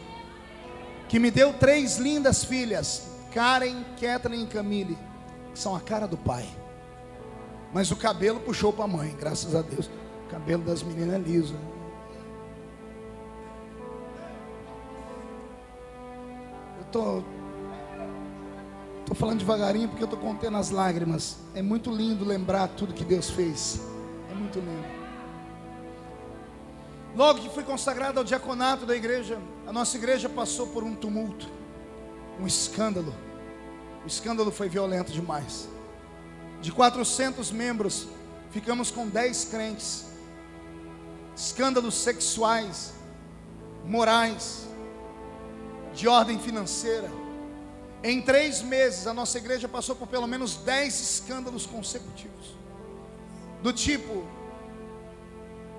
que me deu 3 lindas filhas, Karen, Kathleen e Camille, que são a cara do pai. Mas o cabelo puxou para a mãe, graças a Deus. O cabelo das meninas é liso. Tô falando devagarinho porque eu tô contendo as lágrimas. É muito lindo lembrar tudo que Deus fez. É muito lindo. Logo que fui consagrado ao diaconato da igreja, a nossa igreja passou por um tumulto, um escândalo. O escândalo foi violento demais. De 400 membros, ficamos com 10 crentes. Escândalos sexuais, morais, de ordem financeira. Em 3 meses a nossa igreja passou por pelo menos 10 escândalos consecutivos. Do tipo,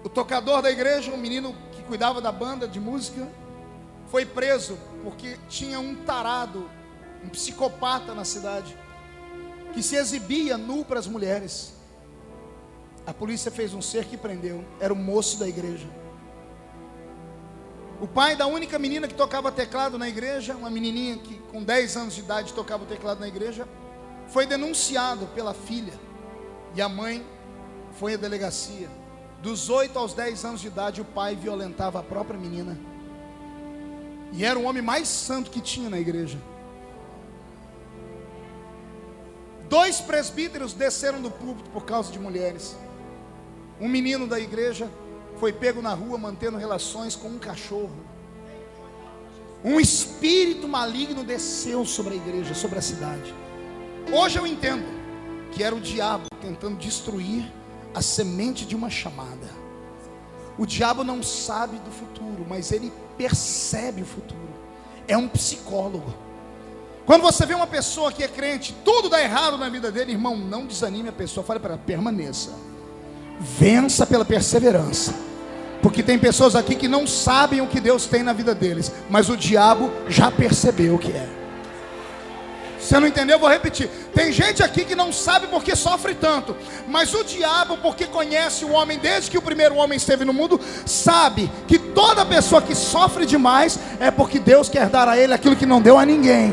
o tocador da igreja, um menino que cuidava da banda de música, foi preso porque tinha um tarado, um psicopata na cidade, que se exibia nu para as mulheres. A polícia fez um cerco e prendeu. Era o moço da igreja. O pai da única menina que tocava teclado na igreja, uma menininha que com 10 anos de idade tocava o teclado na igreja, foi denunciado pela filha. E a mãe foi à delegacia. Dos 8 aos 10 anos de idade, o pai violentava a própria menina. E era o homem mais santo que tinha na igreja. 2 presbíteros desceram do púlpito por causa de mulheres. Um menino da igreja foi pego na rua mantendo relações com um cachorro. Um espírito maligno desceu sobre a igreja, sobre a cidade. Hoje eu entendo que era o diabo tentando destruir a semente de uma chamada. O diabo não sabe do futuro, mas ele percebe o futuro. É um psicólogo. Quando você vê uma pessoa que é crente, tudo dá errado na vida dele, irmão, não desanime a pessoa, fale para ela, permaneça. Vença pela perseverança. Porque tem pessoas aqui que não sabem o que Deus tem na vida deles, mas o diabo já percebeu o que é. Você não entendeu? Eu vou repetir. Tem gente aqui que não sabe porque sofre tanto, mas o diabo, porque conhece o homem desde que o primeiro homem esteve no mundo, sabe que toda pessoa que sofre demais é porque Deus quer dar a ele aquilo que não deu a ninguém.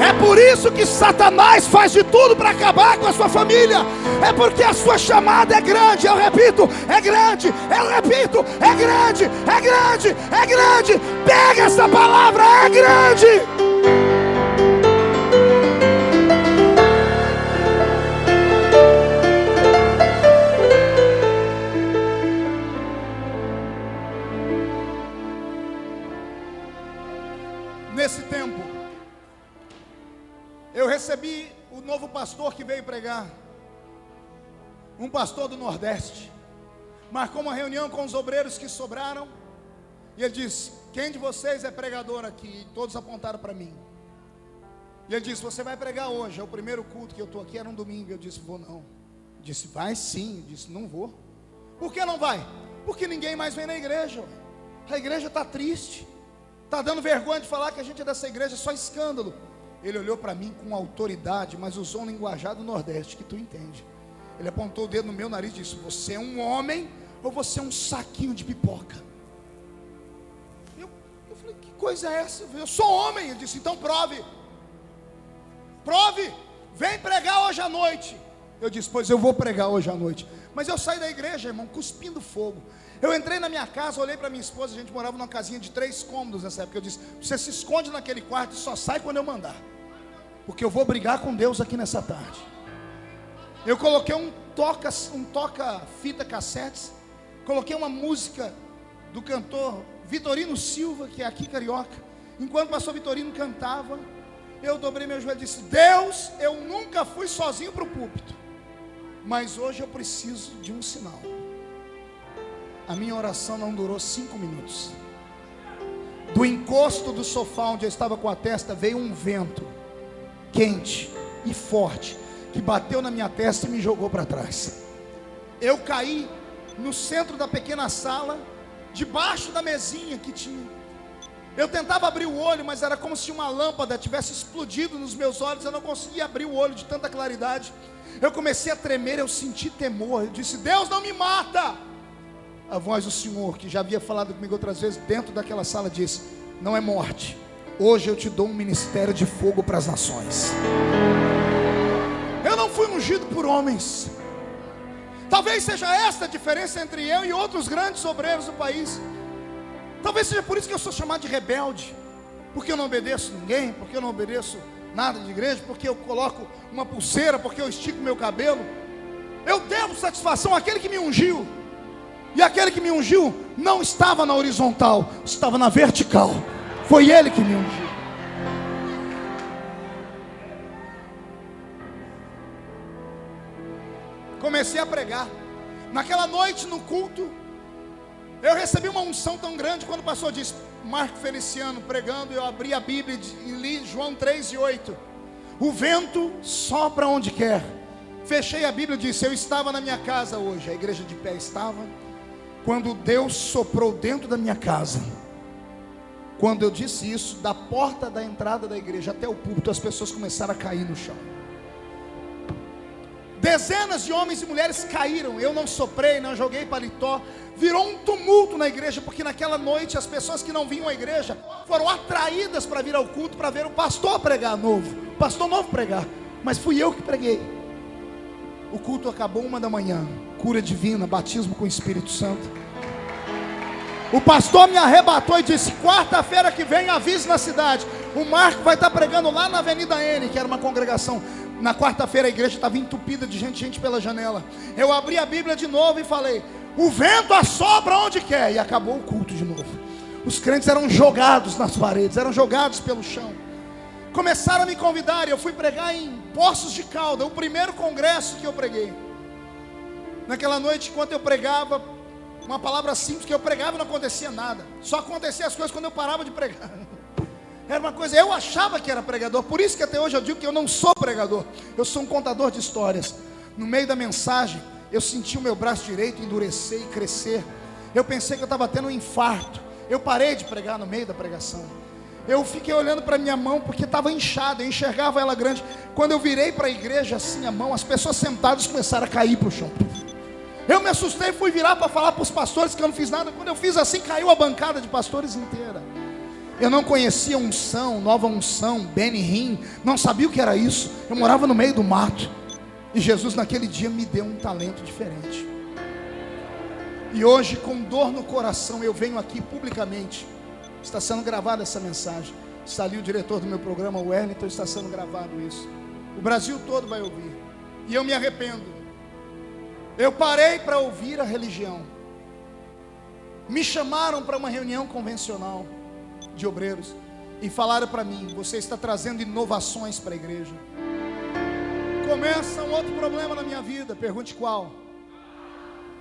É por isso que Satanás faz de tudo para acabar com a sua família. É porque a sua chamada é grande. Eu repito, é grande. Eu repito, é grande. É grande, é grande. Pega essa palavra, é grande. eu recebi o novo pastor que veio pregar, um pastor do Nordeste, marcou uma reunião com os obreiros que sobraram, e ele disse: quem de vocês é pregador aqui? E todos apontaram para mim. E ele disse: você vai pregar hoje, é o primeiro culto que eu estou aqui, era um domingo. Eu disse: vou não. Ele disse: vai sim. Eu disse: não vou. Por que não vai? Porque ninguém mais vem na igreja. A igreja está triste, está dando vergonha de falar que a gente é dessa igreja, só escândalo. Ele olhou para mim com autoridade, mas usou um linguajar do Nordeste, que tu entende. Ele apontou o dedo no meu nariz e disse: você é um homem ou você é um saquinho de pipoca? Eu falei: que coisa é essa? Eu sou homem. Ele disse: então prove, vem pregar hoje à noite. Eu disse: pois eu vou pregar hoje à noite. Mas eu saí da igreja, irmão, cuspindo fogo. Eu entrei na minha casa, olhei para minha esposa, a gente morava numa casinha de 3 cômodos nessa época. Eu disse: você se esconde naquele quarto e só sai quando eu mandar, porque eu vou brigar com Deus aqui nessa tarde. Eu coloquei um toca-fita cassetes, coloquei uma música do cantor Vitorino Silva, que é aqui carioca. Enquanto o pastor Vitorino cantava, eu dobrei meu joelho e disse: Deus, eu nunca fui sozinho para o púlpito, mas hoje eu preciso de um sinal. A minha oração não durou 5 minutos. Do encosto do sofá onde eu estava com a testa, veio um vento quente e forte, que bateu na minha testa e me jogou para trás. Eu caí no centro da pequena sala, debaixo da mesinha que tinha. Eu tentava abrir o olho, mas era como se uma lâmpada tivesse explodido nos meus olhos. Eu não conseguia abrir o olho de tanta claridade. Eu comecei a tremer, eu senti temor. Eu disse: Deus, não me mata. A voz do Senhor, que já havia falado comigo outras vezes dentro daquela sala, disse: não é morte, hoje eu te dou um ministério de fogo para as nações. Eu não fui ungido por homens. Talvez seja esta a diferença entre eu e outros grandes obreiros do país. Talvez seja por isso que eu sou chamado de rebelde, porque eu não obedeço ninguém, porque eu não obedeço nada de igreja, porque eu coloco uma pulseira, porque eu estico meu cabelo. Eu devo satisfação àquele que me ungiu, e aquele que me ungiu não estava na horizontal, estava na vertical. Foi ele que me ungiu. Comecei a pregar. Naquela noite no culto, eu recebi uma unção tão grande. Quando o pastor disse: Marco Feliciano pregando, eu abri a Bíblia e li João 3:8. O vento sopra onde quer. Fechei a Bíblia e disse: eu estava na minha casa hoje. A igreja de pé estava. Quando Deus soprou dentro da minha casa, quando eu disse isso, da porta da entrada da igreja até o púlpito, as pessoas começaram a cair no chão. Dezenas de homens e mulheres caíram. Eu não soprei, não joguei paletó. Virou um tumulto na igreja, porque naquela noite as pessoas que não vinham à igreja foram atraídas para vir ao culto, para ver o pastor pregar novo, o pastor novo pregar. Mas fui eu que preguei. O culto acabou 1 da manhã. Cura divina, batismo com o Espírito Santo. O pastor me arrebatou e disse: quarta-feira que vem avise na cidade, o Marco vai estar pregando lá na Avenida N, que era uma congregação. Na quarta-feira a igreja estava entupida de gente pela janela. Eu abri a Bíblia de novo e falei: o vento assopra onde quer. E acabou o culto de novo. Os crentes eram jogados nas paredes, eram jogados pelo chão. Começaram a me convidar e eu fui pregar em Poços de Caldas, o primeiro congresso que eu preguei. Naquela noite, enquanto eu pregava, uma palavra simples, que eu pregava e não acontecia nada. Só acontecia as coisas quando eu parava de pregar. Era uma coisa, eu achava que era pregador. Por isso que até hoje eu digo que eu não sou pregador, eu sou um contador de histórias. No meio da mensagem, eu senti o meu braço direito endurecer e crescer. Eu pensei que eu estava tendo um infarto. Eu parei de pregar no meio da pregação. Eu fiquei olhando para minha mão, porque estava inchada, eu enxergava ela grande. Quando eu virei para a igreja assim a mão, as pessoas sentadas começaram a cair para o chão. Eu me assustei e fui virar para falar para os pastores que eu não fiz nada. Quando eu fiz assim, caiu a bancada de pastores inteira. Eu não conhecia unção, nova unção, Benihim, não sabia o que era isso. Eu morava no meio do mato. E Jesus naquele dia me deu um talento diferente. E hoje, com dor no coração, eu venho aqui publicamente. Está sendo gravada essa mensagem. Está ali o diretor do meu programa, o Wellington, está sendo gravado isso. O Brasil todo vai ouvir. E eu me arrependo. Eu parei para ouvir a religião. Me chamaram para uma reunião convencional de obreiros. e falaram para mim: você está trazendo inovações para a igreja. Começa um outro problema na minha vida. Pergunte qual?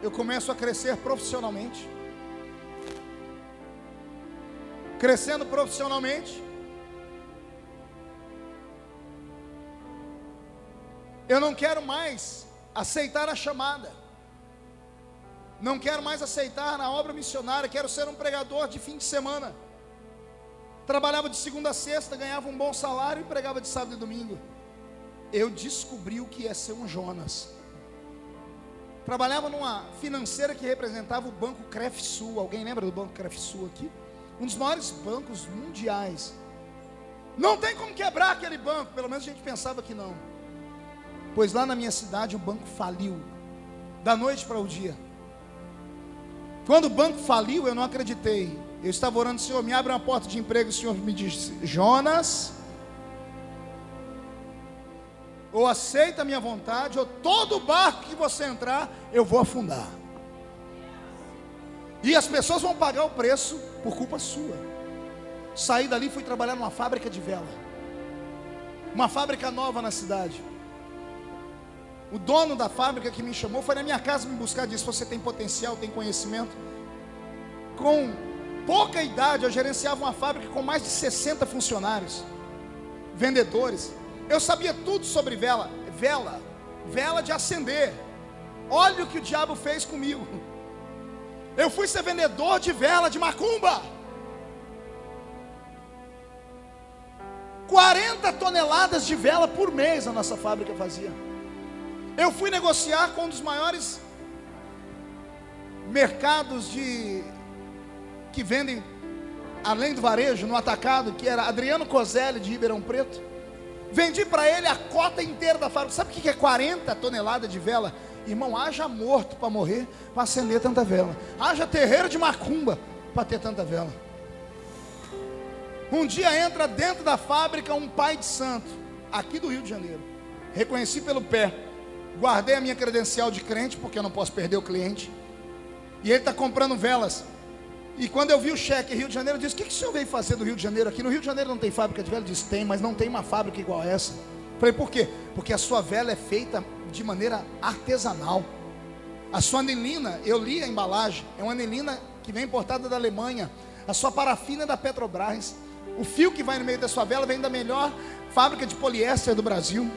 Eu começo a crescer profissionalmente. Crescendo profissionalmente, eu não quero mais aceitar a chamada, não quero mais aceitar na obra missionária. Quero ser um pregador de fim de semana. Trabalhava de segunda a sexta, ganhava um bom salário e pregava de sábado e domingo. Eu descobri o que é ser um Jonas. Trabalhava numa financeira que representava o Banco Crefsul. Alguém lembra do Banco Crefsul aqui? Um dos maiores bancos mundiais. Não tem como quebrar aquele banco, pelo menos a gente pensava que não. Pois lá na minha cidade o banco faliu, da noite para o dia. Quando o banco faliu, eu não acreditei. Eu estava orando: Senhor, me abre uma porta de emprego. O Senhor me disse: Jonas, ou aceita a minha vontade, ou todo barco que você entrar, eu vou afundar. E as pessoas vão pagar o preço por culpa sua. Saí dali e fui trabalhar numa fábrica de vela. Uma fábrica nova na cidade. O dono da fábrica que me chamou foi na minha casa me buscar. Disse: você tem potencial, tem conhecimento. Com pouca idade eu gerenciava uma fábrica com mais de 60 funcionários, vendedores. Eu sabia tudo sobre vela de acender. Olha o que o diabo fez comigo. Eu fui ser vendedor de vela de macumba. 40 toneladas de vela por mês a nossa fábrica fazia. Eu fui negociar com um dos maiores mercados que vendem além do varejo, no atacado, que era Adriano Coselli, de Ribeirão Preto. Vendi para ele a cota inteira da fábrica. Sabe o que é 40 toneladas de vela? Irmão, haja morto para morrer, para acender tanta vela. Haja terreiro de macumba para ter tanta vela. Um dia entra dentro da fábrica um pai de santo, aqui do Rio de Janeiro. Reconheci pelo pé. Guardei a minha credencial de crente, porque eu não posso perder o cliente. E ele está comprando velas. E quando eu vi o cheque Rio de Janeiro, eu disse: o que o senhor veio fazer do Rio de Janeiro? Aqui no Rio de Janeiro não tem fábrica de vela? Ele disse: tem, mas não tem uma fábrica igual a essa. Falei: por quê? Porque a sua vela é feita de maneira artesanal. A sua anilina, eu li a embalagem, é uma anilina que vem importada da Alemanha. A sua parafina é da Petrobras. O fio que vai no meio da sua vela vem da melhor fábrica de poliéster do Brasil.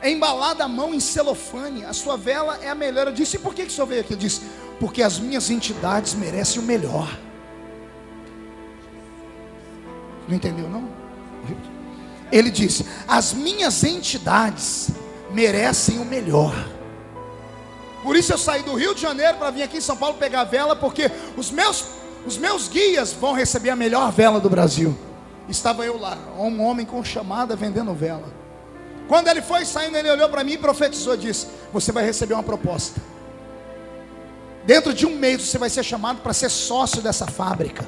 É embalada à mão em celofane. A sua vela é a melhor. Eu disse: e por que o senhor veio aqui? Eu disse: porque as minhas entidades merecem o melhor. Não entendeu não? Ele disse: as minhas entidades merecem o melhor. Por isso eu saí do Rio de Janeiro para vir aqui em São Paulo pegar a vela, porque os meus guias vão receber a melhor vela do Brasil. Estava eu lá, um homem com chamada vendendo vela. Quando ele foi saindo, ele olhou para mim e profetizou, disse: você vai receber uma proposta. Dentro de um mês você vai ser chamado para ser sócio dessa fábrica.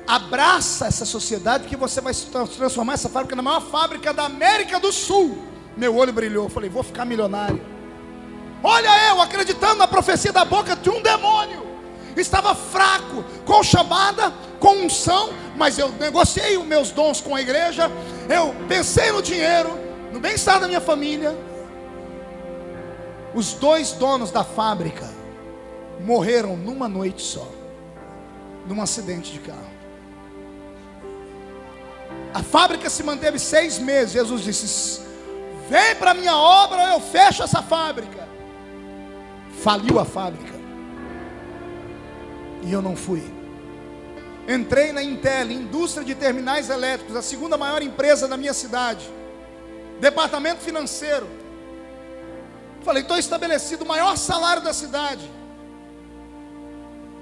Abraça essa sociedade, porque você vai transformar essa fábrica na maior fábrica da América do Sul. Meu olho brilhou, eu falei: vou ficar milionário. Olha, eu acreditando na profecia da boca de um demônio. Estava fraco, com chamada, com unção, mas eu negociei os meus dons com a igreja. Eu pensei no dinheiro, no bem-estar da minha família. Os 2 donos da fábrica morreram numa noite só, num acidente de carro. A fábrica se manteve 6 meses. Jesus disse: vem para a minha obra, eu fecho essa fábrica. Faliu a fábrica. E eu não fui. Entrei na Intel, indústria de terminais elétricos, a segunda maior empresa da minha cidade. Departamento financeiro. Falei: estou estabelecido, o maior salário da cidade.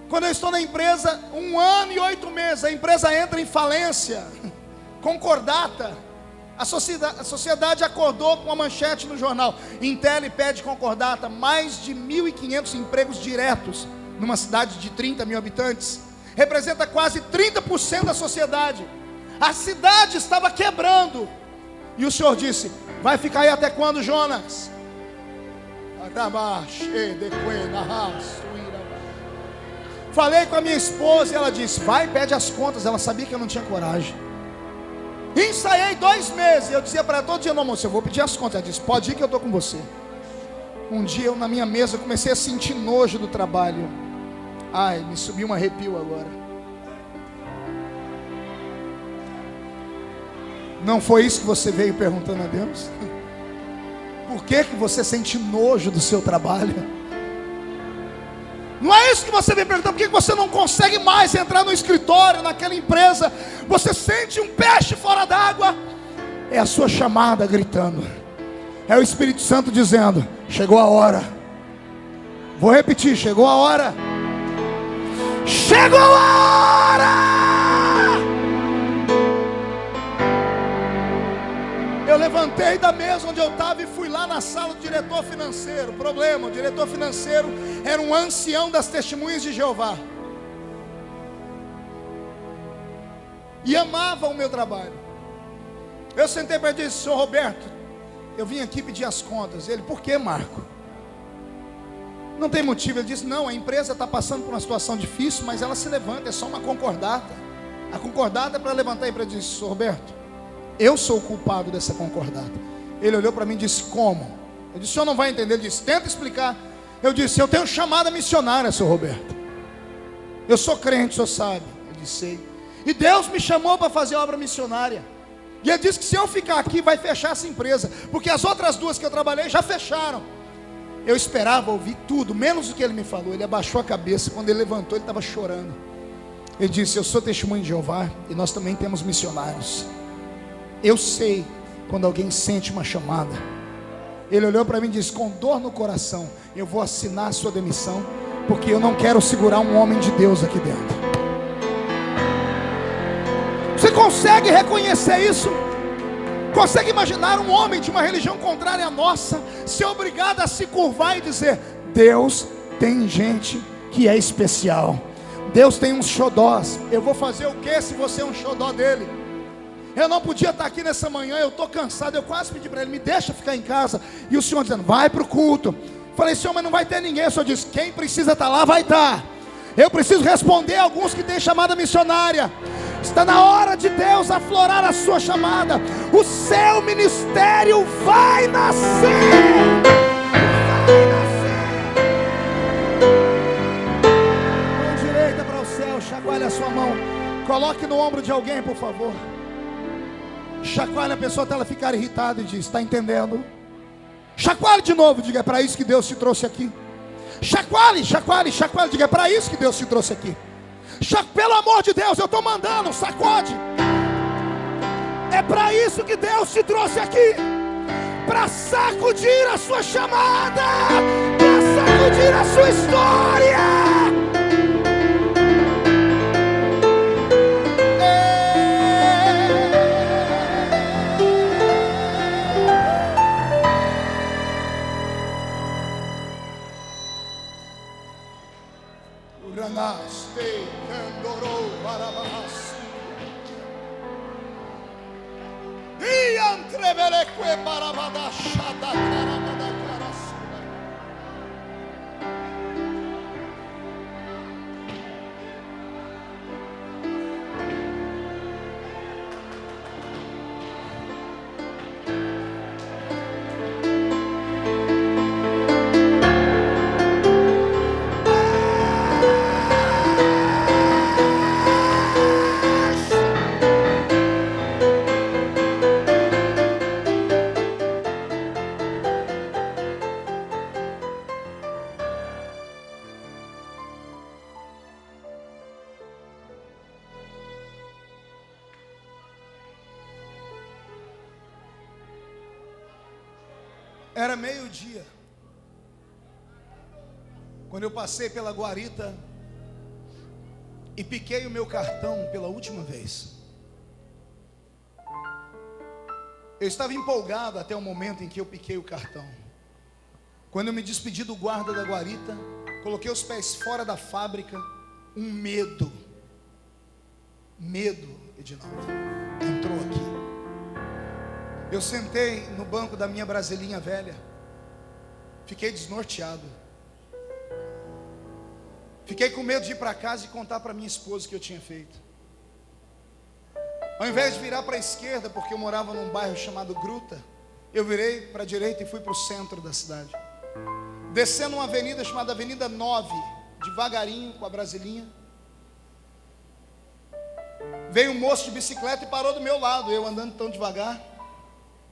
Quando eu estou na empresa, 1 ano e 8 meses, a empresa entra em falência. Concordata. A sociedade acordou com uma manchete no jornal: Intel pede concordata. Mais de 1.500 empregos diretos numa cidade de 30 mil habitantes. Representa quase 30% da sociedade. A cidade estava quebrando. E o Senhor disse: vai ficar aí até quando, Jonas? Falei com a minha esposa e ela disse: vai, pede as contas. Ela sabia que eu não tinha coragem. Ensaiei 2 meses. Eu dizia para ela todo dia no almoço: eu vou pedir as contas. Ela disse: pode ir que eu estou com você. Um dia eu, na minha mesa, comecei a sentir nojo do trabalho. Ai, me subiu um arrepio agora. Não foi isso que você veio perguntando a Deus? Por que você sente nojo do seu trabalho? Não é isso que você vem perguntar. Por que você não consegue mais entrar no escritório, naquela empresa? Você sente um peixe fora d'água. É a sua chamada gritando. É o Espírito Santo dizendo: chegou a hora. Vou repetir: chegou a hora. Chegou a hora. Eu levantei da mesa onde eu estava e fui lá na sala do diretor financeiro. Problema: o diretor financeiro era um ancião das Testemunhas de Jeová e amava o meu trabalho. Eu sentei para ele e disse: senhor Roberto, eu vim aqui pedir as contas. Ele: por que, Marco? Não tem motivo. Ele disse: não, a empresa está passando por uma situação difícil, mas ela se levanta, é só uma concordata. A concordata é para levantar a empresa. Eu disse: senhor Roberto, eu sou o culpado dessa concordata. Ele olhou para mim e disse: como? Eu disse: o senhor não vai entender. Ele disse: tenta explicar. Eu disse: eu tenho chamada missionária, senhor Roberto. Eu sou crente, o senhor sabe. Eu disse: sei. E Deus me chamou para fazer obra missionária. E ele disse que se eu ficar aqui vai fechar essa empresa, porque as outras 2 que eu trabalhei já fecharam. Eu esperava ouvir tudo, menos o que ele me falou. Ele abaixou a cabeça. Quando ele levantou, ele estava chorando. Ele disse: eu sou testemunho de Jeová e nós também temos missionários. Eu sei quando alguém sente uma chamada. Ele olhou para mim e disse: com dor no coração, eu vou assinar a sua demissão, porque eu não quero segurar um homem de Deus aqui dentro. Você consegue reconhecer isso? Consegue imaginar um homem de uma religião contrária à nossa ser obrigado a se curvar e dizer: Deus tem gente que é especial, Deus tem uns xodós. Eu vou fazer o que se você é um xodó dele? Eu não podia estar aqui nessa manhã, eu estou cansado. Eu quase pedi para ele: me deixa ficar em casa. E o senhor dizendo: vai para o culto. Falei: senhor, mas não vai ter ninguém. O senhor disse: quem precisa estar lá vai estar. Eu preciso responder a alguns que têm chamada missionária. Está na hora de Deus aflorar a sua chamada. O seu ministério vai nascer. Vai nascer. Mão direita para o céu, chacoalhe a sua mão. Coloque no ombro de alguém, por favor. Chacoalhe a pessoa até ela ficar irritada e diz: está entendendo? Chacoalhe de novo, diga: é para isso que Deus te trouxe aqui. Chacoalhe, chacoalhe, chacoalhe, diga: é para isso que Deus te trouxe aqui. Pelo amor de Deus, eu estou mandando, sacode. É para isso que Deus te trouxe aqui, para sacudir a sua chamada, para sacudir a sua história. Era meio-dia quando eu passei pela guarita e piquei o meu cartão pela última vez. Eu estava empolgado até o momento em que eu piquei o cartão. Quando eu me despedi do guarda da guarita, coloquei os pés fora da fábrica, um medo, Edinaldo, entrou aqui. Eu sentei no banco da minha brasilinha velha, fiquei desnorteado. Fiquei com medo de ir para casa e contar para minha esposa o que eu tinha feito. Ao invés de virar para a esquerda, porque eu morava num bairro chamado Gruta, eu virei para a direita e fui para o centro da cidade. Descendo uma avenida chamada Avenida 9, devagarinho, com a Brasilinha. Veio um moço de bicicleta e parou do meu lado, eu andando tão devagar.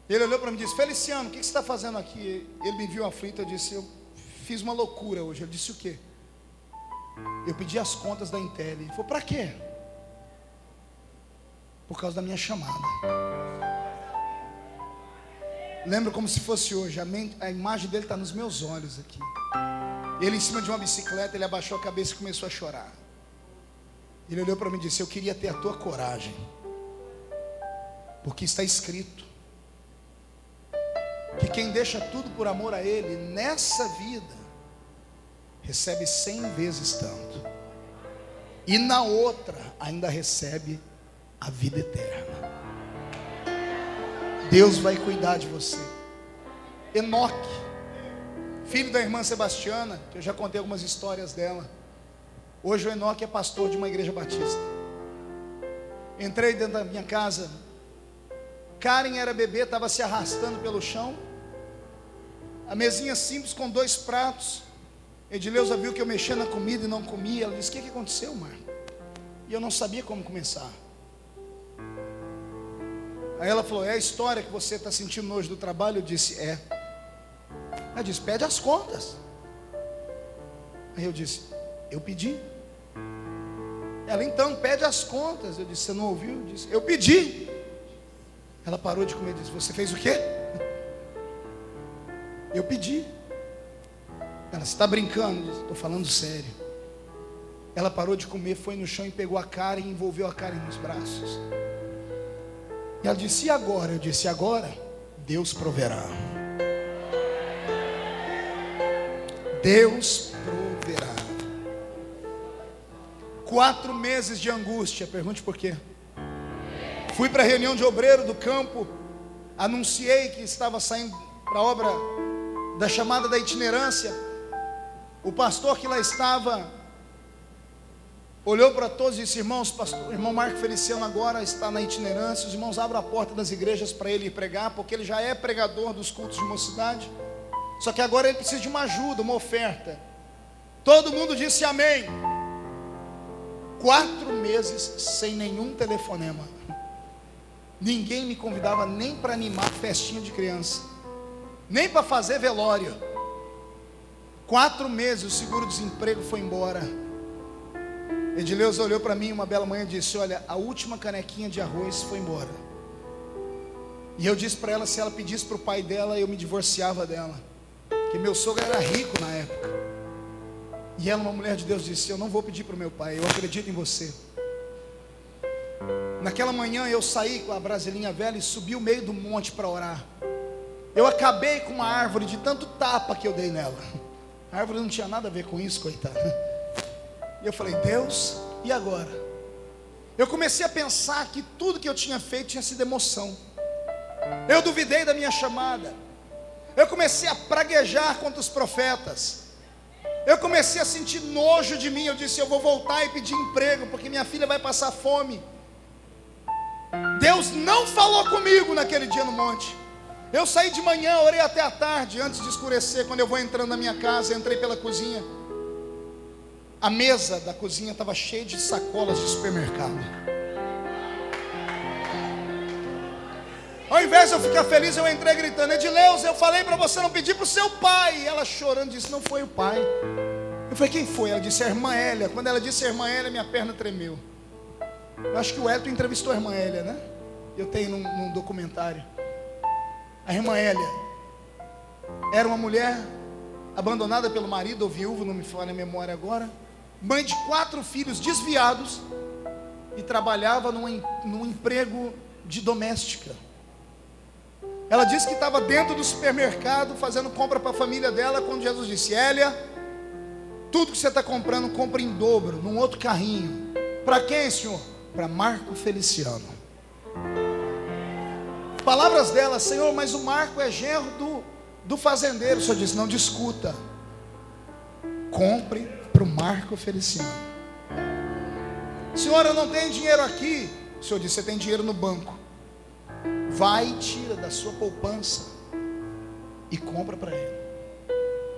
Ele olhou para mim e disse: Feliciano, o que você está fazendo aqui? Ele me viu aflito, eu disse: eu fiz uma loucura hoje. Ele disse: o quê? Eu pedi as contas da Intel. Ele falou: para quê? Por causa da minha chamada. Lembro como se fosse hoje. A imagem dele está nos meus olhos aqui. Ele em cima de uma bicicleta, ele abaixou a cabeça e começou a chorar. Ele olhou para mim e disse: eu queria ter a tua coragem, porque está escrito que quem deixa tudo por amor a Ele, nessa vida, recebe 100 vezes tanto, e na outra ainda recebe a vida eterna. Deus vai cuidar de você. Enoque, filho da irmã Sebastiana, que eu já contei algumas histórias dela. Hoje o Enoque é pastor de uma igreja batista. Entrei dentro da minha casa, Karen era bebê, estava se arrastando pelo chão. A mesinha simples com 2 pratos. Edileuza viu que eu mexia na comida e não comia. Ela disse: o que aconteceu, Marco? E eu não sabia como começar. Aí ela falou: é a história que você está sentindo nojo do trabalho? Eu disse: é. Ela disse: pede as contas. Aí eu disse: eu pedi. Ela: então pede as contas. Eu disse: você não ouviu? Eu disse: eu pedi. Ela parou de comer e disse: você fez o quê? Eu pedi. Ela: você está brincando? Eu disse: estou falando sério. Ela parou de comer, foi no chão e pegou a Karen e envolveu a Karen nos braços. E ela disse: e agora? Eu disse: agora Deus proverá. Deus proverá. 4 meses de angústia. Pergunte por quê. Fui para a reunião de obreiro do campo, anunciei que estava saindo para a obra da chamada da itinerância. O pastor que lá estava olhou para todos e disse: irmãos, pastor, o irmão Marco Feliciano agora está na itinerância. Os irmãos abram a porta das igrejas para ele ir pregar, porque ele já é pregador dos cultos de mocidade. Só que agora ele precisa de uma ajuda, uma oferta. Todo mundo disse amém. 4 meses sem nenhum telefonema. Ninguém me convidava nem para animar festinha de criança, nem para fazer velório. 4 meses, o seguro-desemprego foi embora. Edileuza olhou para mim uma bela manhã e disse: olha, a última canequinha de arroz foi embora. E eu disse para ela, se ela pedisse para o pai dela, eu me divorciava dela, que meu sogro era rico na época. E ela, uma mulher de Deus, disse: eu não vou pedir para o meu pai, eu acredito em você. Naquela manhã eu saí com a Brasilinha velha e subi o meio do monte para orar. Eu acabei com uma árvore de tanto tapa que eu dei nela. A árvore não tinha nada a ver com isso, coitada. E eu falei: Deus, e agora? Eu comecei a pensar que tudo que eu tinha feito tinha sido emoção. Eu duvidei da minha chamada. Eu comecei a praguejar contra os profetas. Eu comecei a sentir nojo de mim. Eu disse: eu vou voltar e pedir emprego, porque minha filha vai passar fome. Deus não falou comigo naquele dia no monte. Eu saí de manhã, orei até a tarde, antes de escurecer. Quando eu vou entrando na minha casa, entrei pela cozinha. A mesa da cozinha estava cheia de sacolas de supermercado. Ao invés de eu ficar feliz, eu entrei gritando: Edileuza, eu falei para você não pedir para o seu pai. E ela chorando disse: não foi o pai. Eu falei: quem foi? Ela disse: a irmã Hélia. Quando ela disse a irmã Hélia, minha perna tremeu. Eu acho que o Elton entrevistou a irmã Hélia, né? Eu tenho num documentário. A irmã Hélia era uma mulher abandonada pelo marido ou viúva, não me falha a memória agora, mãe de 4 filhos desviados, e trabalhava num emprego de doméstica. Ela disse que estava dentro do supermercado fazendo compra para a família dela, quando Jesus disse: Hélia, tudo que você está comprando, compra em dobro, num outro carrinho. Para quem, senhor? Para Marco Feliciano. Palavras dela: Senhor, mas o Marco é genro do fazendeiro. O Senhor disse: não discuta, compre para o Marco Feliciano. Senhor, eu não tenho dinheiro aqui, O Senhor disse: você tem dinheiro no banco, vai e tira da sua poupança e compra para ele.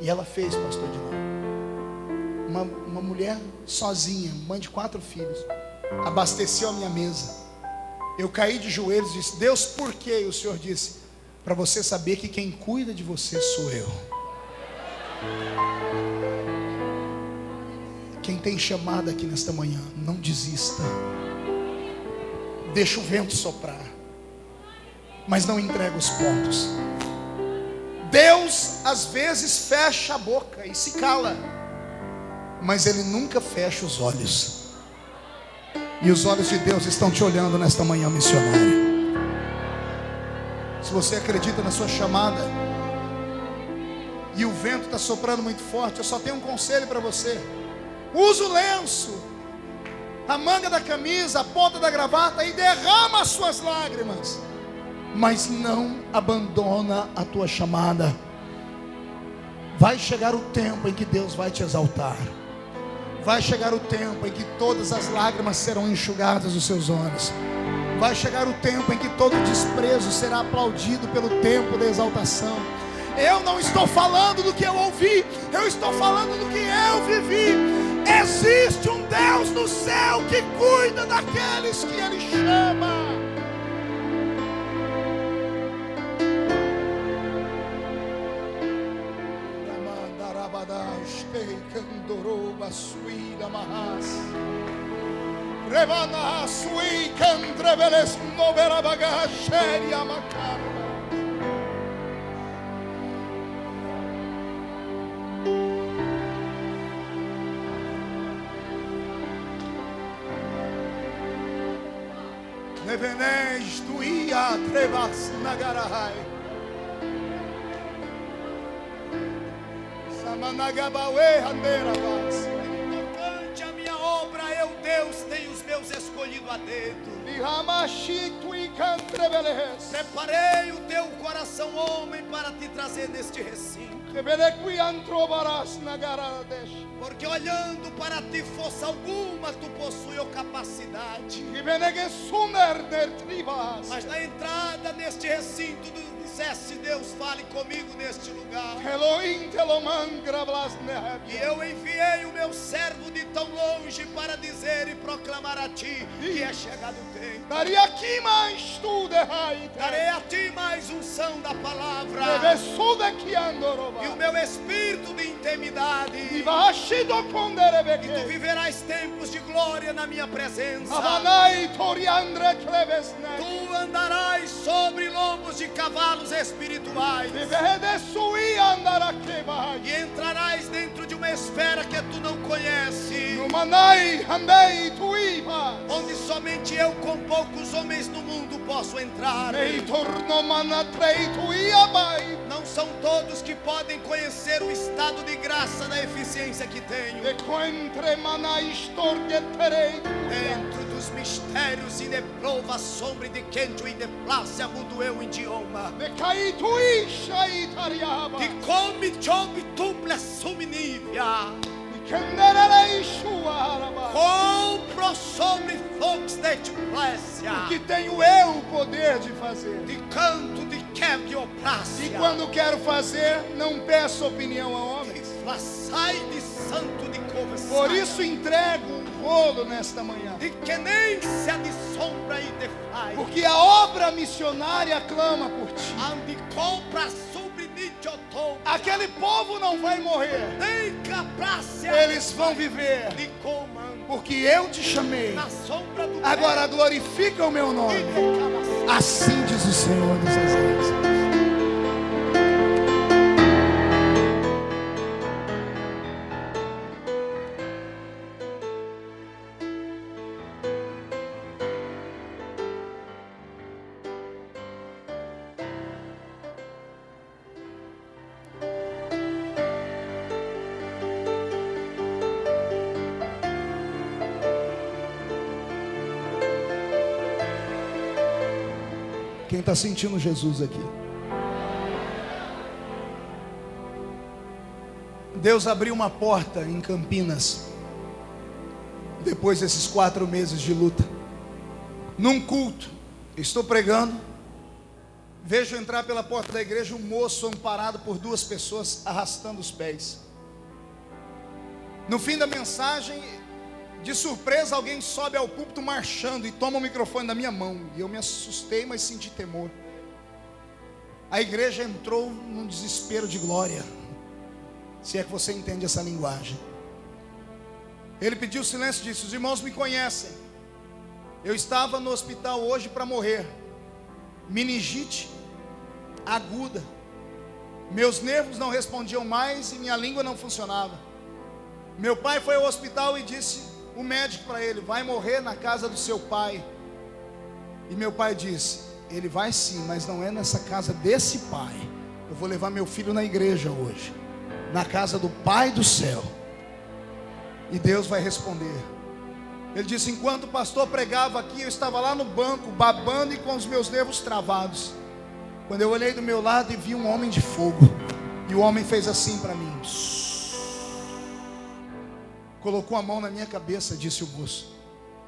E ela fez, pastor Dinaldo. Uma mulher sozinha, mãe de 4 filhos, abasteceu a minha mesa. Eu caí de joelhos e disse: Deus, por quê? E o Senhor disse: para você saber que quem cuida de você sou eu. Quem tem chamado aqui nesta manhã, não desista. Deixa o vento soprar, mas não entrega os pontos. Deus às vezes fecha a boca e se cala, mas Ele nunca fecha os olhos. E os olhos de Deus estão te olhando nesta manhã, missionário. Se você acredita na sua chamada e o vento está soprando muito forte, eu só tenho um conselho para você: usa o lenço, a manga da camisa, a ponta da gravata e derrama as suas lágrimas, mas não abandona a tua chamada. Vai chegar o tempo em que Deus vai te exaltar. Vai chegar o tempo em que todas as lágrimas serão enxugadas dos seus olhos. Vai chegar o tempo em que todo desprezo será aplaudido pelo tempo da exaltação. Eu não estou falando do que eu ouvi, eu estou falando do que eu vivi. Existe um Deus no céu que cuida daqueles que Ele chama. Revana sui candreveles novera bagageria macarna. Nevenes tuia trevas nagarahai. Samanagabawe handeira vas. A minha obra, eu, Deus, tenho os meus escolhido a dedo. Preparei o teu coração, homem, para te trazer neste recinto. Porque olhando para ti, força alguma tu possui a capacidade. Mas na entrada neste recinto disseste: Deus, fale comigo neste lugar. E eu enviei o meu servo de tão longe para dizer e proclamar a ti que é chegado o tempo. Darei a ti mais unção da palavra e o meu espírito de intimidade, e tu viverás tempos de glória na minha presença. Tu andarás sobre lombos de cavalos espirituais e entrarás dentro de uma esfera que tu não conheces, onde somente eu com poucos homens no mundo posso entrar. Não são todos que podem conhecer o estado de graça da eficiência que tenho. Dentro dos mistérios e de prova sombra de quente e de plácia mudo eu idioma. De come chobe tuple suminivia. Compro sobre fogos de plácia. O que tenho eu o poder de fazer. De canto de quebra-plácia. E quando quero fazer, não peço opinião a homens. Sai de santo de conversa. Por isso entrego um rolo nesta manhã. De que nem se de sombra e de faz. Porque a obra missionária clama por ti. Ande compra sobre aquele povo não vai morrer. Nem caprácia. Eles vão viver. De comando. Porque eu te chamei. Na sombra do agora glorifica o meu nome. Assim diz o Senhor dos Exércitos. Quem está sentindo Jesus aqui? Deus abriu uma porta em Campinas, depois desses 4 meses de luta. Num culto, estou pregando, vejo entrar pela porta da igreja um moço amparado por duas pessoas arrastando os pés. No fim da mensagem, de surpresa, alguém sobe ao púlpito marchando e toma o microfone da minha mão. E eu me assustei, mas senti temor. A igreja entrou num desespero de glória, se é que você entende essa linguagem. Ele pediu silêncio e disse: os irmãos me conhecem. Eu estava no hospital hoje para morrer. Meningite aguda. Meus nervos não respondiam mais e minha língua não funcionava. Meu pai foi ao hospital e disse o médico para ele: vai morrer na casa do seu pai. E meu pai disse: ele vai sim, mas não é nessa casa desse pai. Eu vou levar meu filho na igreja hoje, na casa do Pai do céu, e Deus vai responder. Ele disse: enquanto o pastor pregava aqui, eu estava lá no banco, babando e com os meus nervos travados, quando eu olhei do meu lado e vi um homem de fogo. E o homem fez assim para mim, colocou a mão na minha cabeça, disse o moço.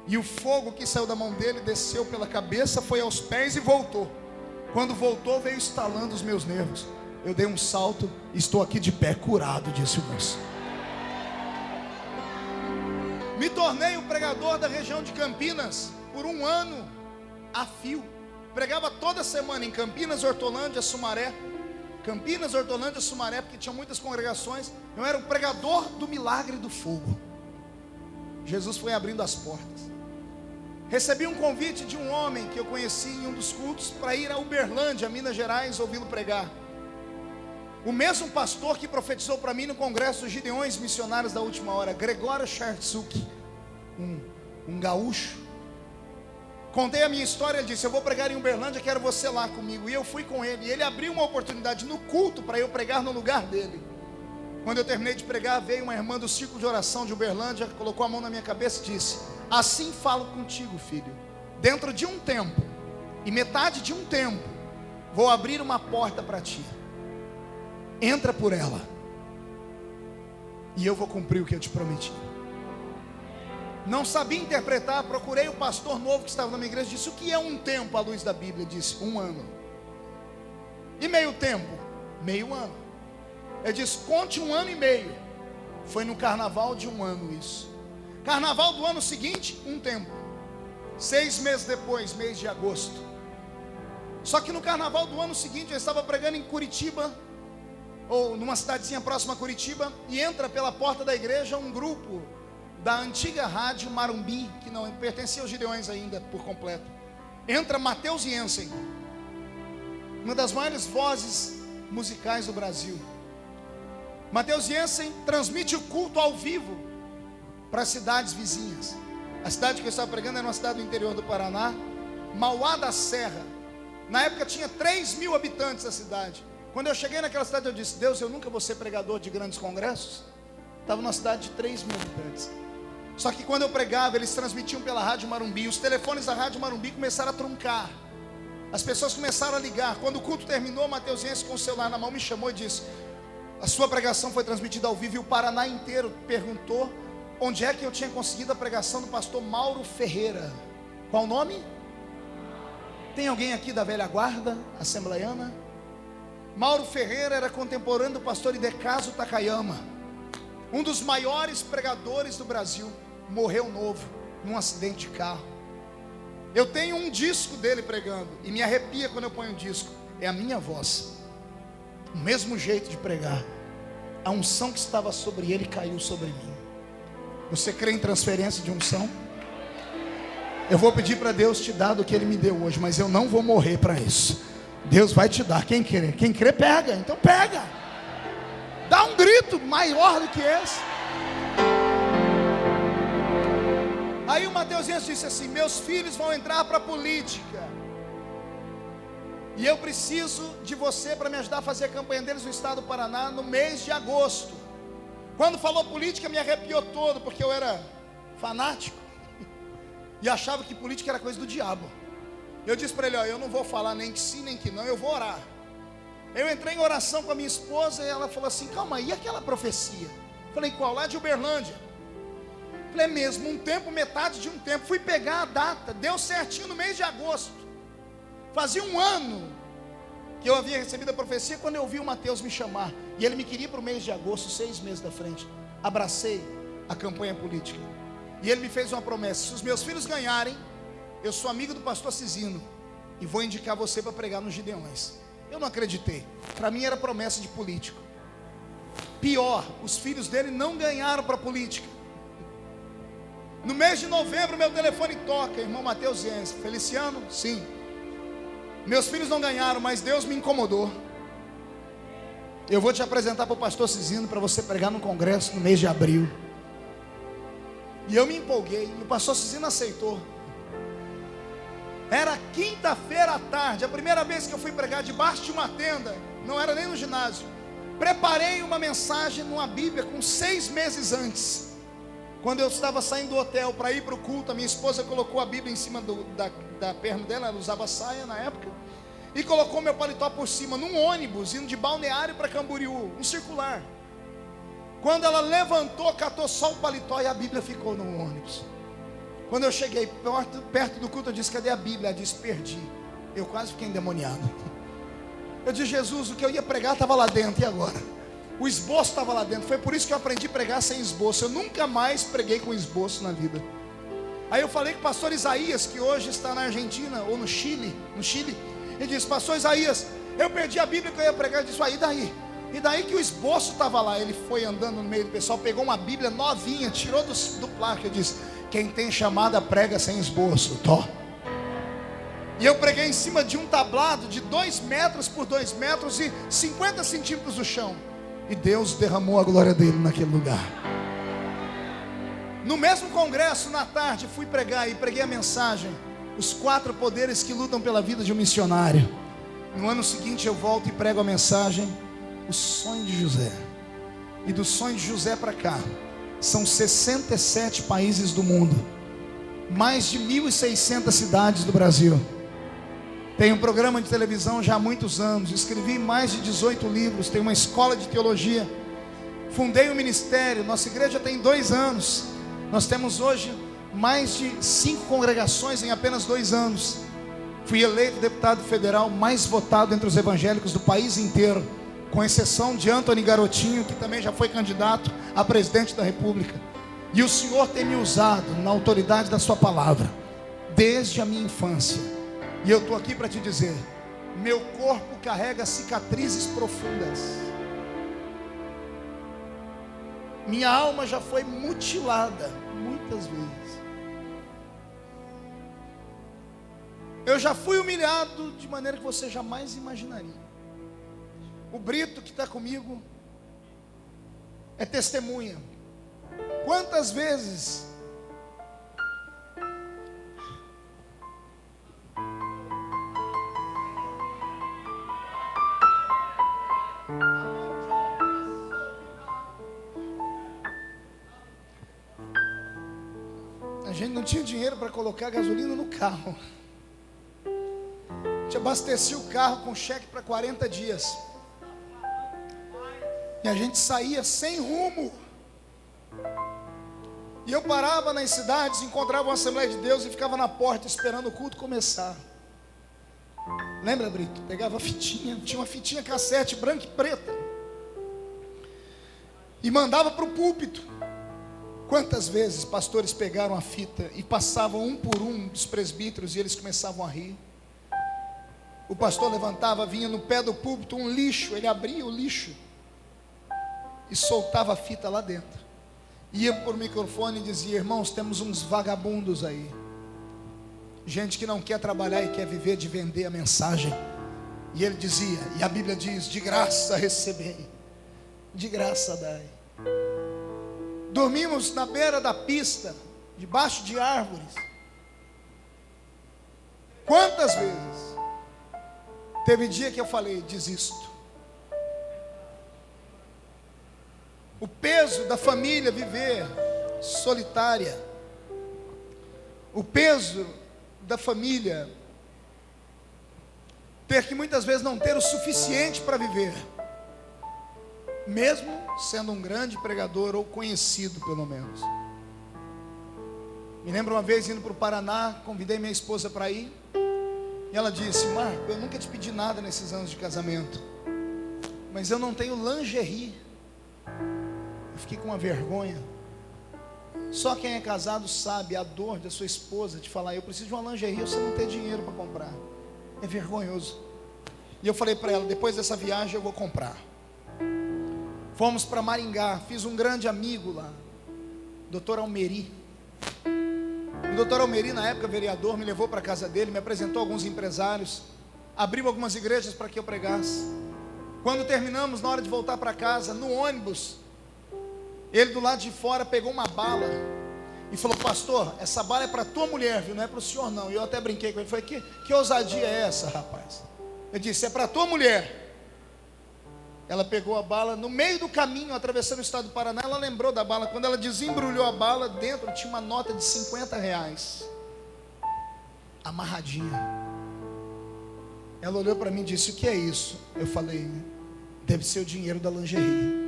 E o fogo que saiu da mão dele desceu pela cabeça, foi aos pés e voltou. Quando voltou, veio estalando os meus nervos. Eu dei um salto, estou aqui de pé curado, disse o moço. Me tornei o pregador da região de Campinas por 1 ano a fio. Pregava toda semana em Campinas, Hortolândia, Sumaré. Campinas, Hortolândia, Sumaré, porque tinha muitas congregações. Eu era o pregador do milagre do fogo. Jesus foi abrindo as portas. Recebi um convite de um homem que eu conheci em um dos cultos para ir a Uberlândia, Minas Gerais, ouvi-lo pregar. O mesmo pastor que profetizou para mim no congresso dos Gideões Missionários da Última Hora, Gregório Chartsuk, um gaúcho. Contei a minha história, ele disse: eu vou pregar em Uberlândia, quero você lá comigo. E eu fui com ele, e ele abriu uma oportunidade no culto para eu pregar no lugar dele. Quando eu terminei de pregar, veio uma irmã do círculo de oração de Uberlândia, colocou a mão na minha cabeça e disse: assim falo contigo, filho, dentro de um tempo, e metade de um tempo, vou abrir uma porta para ti, entra por ela, e eu vou cumprir o que eu te prometi. Não sabia interpretar, procurei o pastor novo que estava na minha igreja, disse: o que é um tempo à luz da Bíblia? Disse: 1 ano. E meio tempo? Meio ano. Ele disse: conte 1 ano e meio. Foi no carnaval de 1 ano isso. Carnaval do ano seguinte, 1 tempo. 6 meses depois, mês de agosto. Só que no carnaval do ano seguinte, eu estava pregando em Curitiba, ou numa cidadezinha próxima a Curitiba, e entra pela porta da igreja um grupo da antiga rádio Marumbi, que não pertencia aos Gideões ainda por completo. Entra Matheus Jensen, uma das maiores vozes musicais do Brasil. Matheus Jensen transmite o culto ao vivo para as cidades vizinhas. A cidade que eu estava pregando era uma cidade do interior do Paraná, Mauá da Serra. Na época tinha 3.000 habitantes a cidade. Quando eu cheguei naquela cidade, eu disse: Deus, eu nunca vou ser pregador de grandes congressos. Estava numa cidade de 3.000 habitantes. Só que quando eu pregava, eles transmitiam pela Rádio Marumbi. Os telefones da Rádio Marumbi começaram a truncar. As pessoas começaram a ligar. Quando o culto terminou, Matheus Jensen com o celular na mão me chamou e disse: a sua pregação foi transmitida ao vivo. E o Paraná inteiro perguntou onde é que eu tinha conseguido a pregação do pastor Mauro Ferreira. Qual o nome? Tem alguém aqui da velha guarda assembleiana? Mauro Ferreira era contemporâneo do pastor Idecaso Takayama, um dos maiores pregadores do Brasil. Morreu novo num acidente de carro. Eu tenho um disco dele pregando e me arrepia quando eu ponho o disco. É a minha voz, o mesmo jeito de pregar. A unção que estava sobre ele caiu sobre mim. Você crê em transferência de unção? Eu vou pedir para Deus te dar do que Ele me deu hoje, mas eu não vou morrer para isso. Deus vai te dar. Quem crê pega. Então pega. Dá um grito maior do que esse. Aí o Matheus Jensen disse assim: meus filhos vão entrar para a política, e eu preciso de você para me ajudar a fazer a campanha deles no estado do Paraná no mês de agosto. Quando falou política, me arrepiou todo, porque eu era fanático e achava que política era coisa do diabo. Eu disse para ele: ó, eu não vou falar nem que sim nem que não, eu vou orar. Eu entrei em oração com a minha esposa e ela falou assim: calma aí, e aquela profecia? Falei: qual? Lá de Uberlândia. falei, é mesmo, um tempo, metade de um tempo. Fui pegar a data, deu certinho no mês de agosto. Fazia um ano que eu havia recebido a profecia quando eu vi o Mateus me chamar. E ele me queria para o mês de agosto, 6 meses da frente. Abracei a campanha política. E ele me fez uma promessa: se os meus filhos ganharem, eu sou amigo do pastor Cisino e vou indicar você para pregar nos Gideões. Eu não acreditei. Para mim era promessa de político. Pior, os filhos dele não ganharam para política. No mês de novembro meu telefone toca, irmão Mateus Jens. Feliciano? Sim. Meus filhos não ganharam, mas Deus me incomodou. Eu vou te apresentar para o pastor Cisino para você pregar no congresso no mês de abril. E eu me empolguei, e o pastor Cisino aceitou. Era quinta-feira à tarde, a primeira vez que eu fui pregar debaixo de uma tenda, não era nem no ginásio. Preparei uma mensagem numa Bíblia com 6 meses antes. Quando eu estava saindo do hotel para ir para o culto, a minha esposa colocou a Bíblia em cima da perna dela, ela usava saia na época, e colocou meu paletó por cima, num ônibus, indo de Balneário para Camboriú, um circular. Quando ela levantou, catou só o paletó e a Bíblia ficou no ônibus. Quando eu cheguei perto do culto, eu disse, cadê a Bíblia? Ela disse, perdi. Eu quase fiquei endemoniado. Eu disse, Jesus, o que eu ia pregar estava lá dentro, e agora? O esboço estava lá dentro. Foi por isso que eu aprendi a pregar sem esboço. Eu nunca mais preguei com esboço na vida. Aí eu falei com o pastor Isaías, que hoje está na Argentina, ou no Chile, ele disse, pastor Isaías, eu perdi a Bíblia que eu ia pregar. Ele disse, aí daí? E daí que o esboço estava lá. Ele foi andando no meio do pessoal, pegou uma Bíblia novinha, tirou do plástico e disse, quem tem chamada prega sem esboço, tó. E eu preguei em cima de um tablado de 2 metros por 2 metros e 50 centímetros do chão. E Deus derramou a glória dele naquele lugar. No mesmo congresso, na tarde, fui pregar e preguei a mensagem: os 4 poderes que lutam pela vida de um missionário. No ano seguinte eu volto e prego a mensagem: o sonho de José. E do sonho de José para cá, são 67 países do mundo, mais de 1.600 cidades do Brasil. Tenho um programa de televisão já há muitos anos, escrevi mais de 18 livros, tenho uma escola de teologia, fundei um ministério, nossa igreja tem 2 anos, nós temos hoje mais de 5 congregações em apenas 2 anos. Fui eleito deputado federal mais votado entre os evangélicos do país inteiro, com exceção de Antony Garotinho, que também já foi candidato a presidente da república. E o Senhor tem me usado na autoridade da sua palavra, desde a minha infância. E eu estou aqui para te dizer, meu corpo carrega cicatrizes profundas. Minha alma já foi mutilada muitas vezes. Eu já fui humilhado de maneira que você jamais imaginaria. O Brito que está comigo é testemunha. Quantas vezes a gente não tinha dinheiro para colocar gasolina no carro. A gente abastecia o carro com cheque para 40 dias. E a gente saía sem rumo. E eu parava nas cidades, encontrava uma Assembleia de Deus e ficava na porta esperando o culto começar. Lembra, Brito? Pegava a fitinha, tinha uma fitinha cassete branca e preta, e mandava para o púlpito. Quantas vezes pastores pegaram a fita e passavam um por um dos presbíteros e eles começavam a rir. O pastor levantava, vinha no pé do púlpito um lixo, ele abria o lixo e soltava a fita lá dentro. Ia por microfone e dizia: irmãos, temos uns vagabundos aí, gente que não quer trabalhar e quer viver de vender a mensagem. E ele dizia, e a Bíblia diz: de graça recebei, de graça dai. Dormimos na beira da pista, debaixo de árvores. Quantas vezes teve dia que eu falei: desisto. O peso da família viver solitária, o peso da família ter que muitas vezes não ter o suficiente para viver, mesmo sendo um grande pregador ou conhecido pelo menos. Me lembro uma vez indo para o Paraná, convidei minha esposa para ir. E ela disse: Marco, eu nunca te pedi nada nesses anos de casamento, mas eu não tenho lingerie. Eu fiquei com uma vergonha. Só quem é casado sabe a dor da sua esposa de falar: eu preciso de uma lingerie, você não tem dinheiro para comprar. É vergonhoso. E eu falei para ela: depois dessa viagem eu vou comprar. Fomos para Maringá, fiz um grande amigo lá, Dr. Almeri. O Dr. Almeri, na época vereador, me levou para a casa dele, me apresentou alguns empresários, abriu algumas igrejas para que eu pregasse. Quando terminamos, na hora de voltar para casa, no ônibus, ele do lado de fora pegou uma bala e falou: pastor, essa bala é para tua mulher, viu? Não é para o senhor não. E eu até brinquei com ele, falei: que ousadia é essa, rapaz? Eu disse: é para tua mulher. Ela pegou a bala, no meio do caminho, atravessando o estado do Paraná, ela lembrou da bala. Quando ela desembrulhou a bala, dentro tinha uma nota de R$50, amarradinha. Ela olhou para mim e disse: o que é isso? Eu falei: deve ser o dinheiro da lingerie.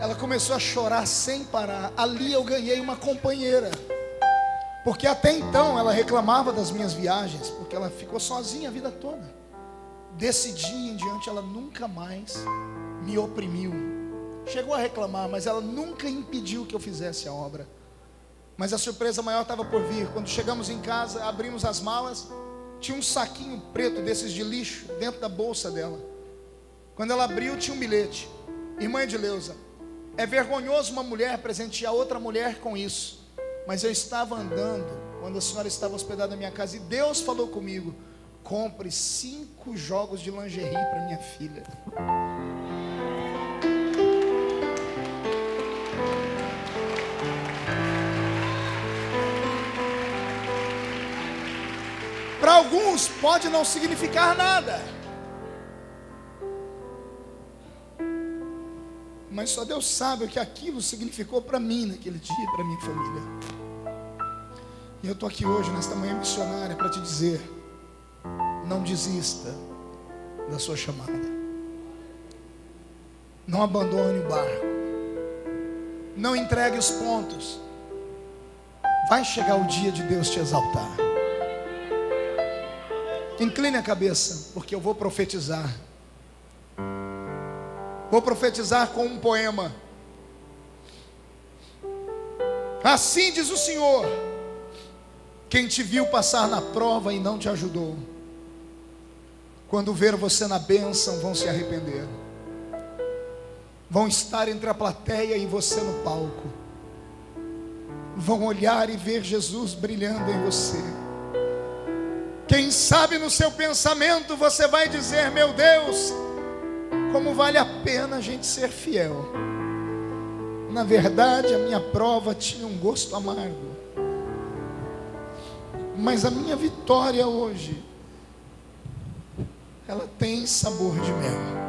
Ela começou a chorar sem parar. Ali eu ganhei uma companheira, porque até então ela reclamava das minhas viagens, porque ela ficou sozinha a vida toda. Desse dia em diante ela nunca mais me oprimiu. Chegou a reclamar, mas ela nunca impediu que eu fizesse a obra. Mas a surpresa maior estava por vir. Quando chegamos em casa, abrimos as malas, tinha um saquinho preto desses de lixo dentro da bolsa dela. Quando ela abriu, tinha um bilhete: irmã Edileuza, é vergonhoso uma mulher presentear outra mulher com isso, mas eu estava andando quando a senhora estava hospedada na minha casa e Deus falou comigo: compre 5 jogos de lingerie para minha filha. Para alguns pode não significar nada, mas só Deus sabe o que aquilo significou para mim naquele dia, para minha família. E eu estou aqui hoje, nesta manhã missionária, para te dizer: não desista da sua chamada. Não abandone o barco. Não entregue os pontos. Vai chegar o dia de Deus te exaltar. Incline a cabeça, porque eu vou profetizar. Vou profetizar com um poema. Assim diz o Senhor: quem te viu passar na prova e não te ajudou, quando ver você na bênção, vão se arrepender. Vão estar entre a plateia e você no palco. Vão olhar e ver Jesus brilhando em você. Quem sabe no seu pensamento você vai dizer: meu Deus, como vale a pena a gente ser fiel. Na verdade, a minha prova tinha um gosto amargo, mas a minha vitória hoje, ela tem sabor de mel.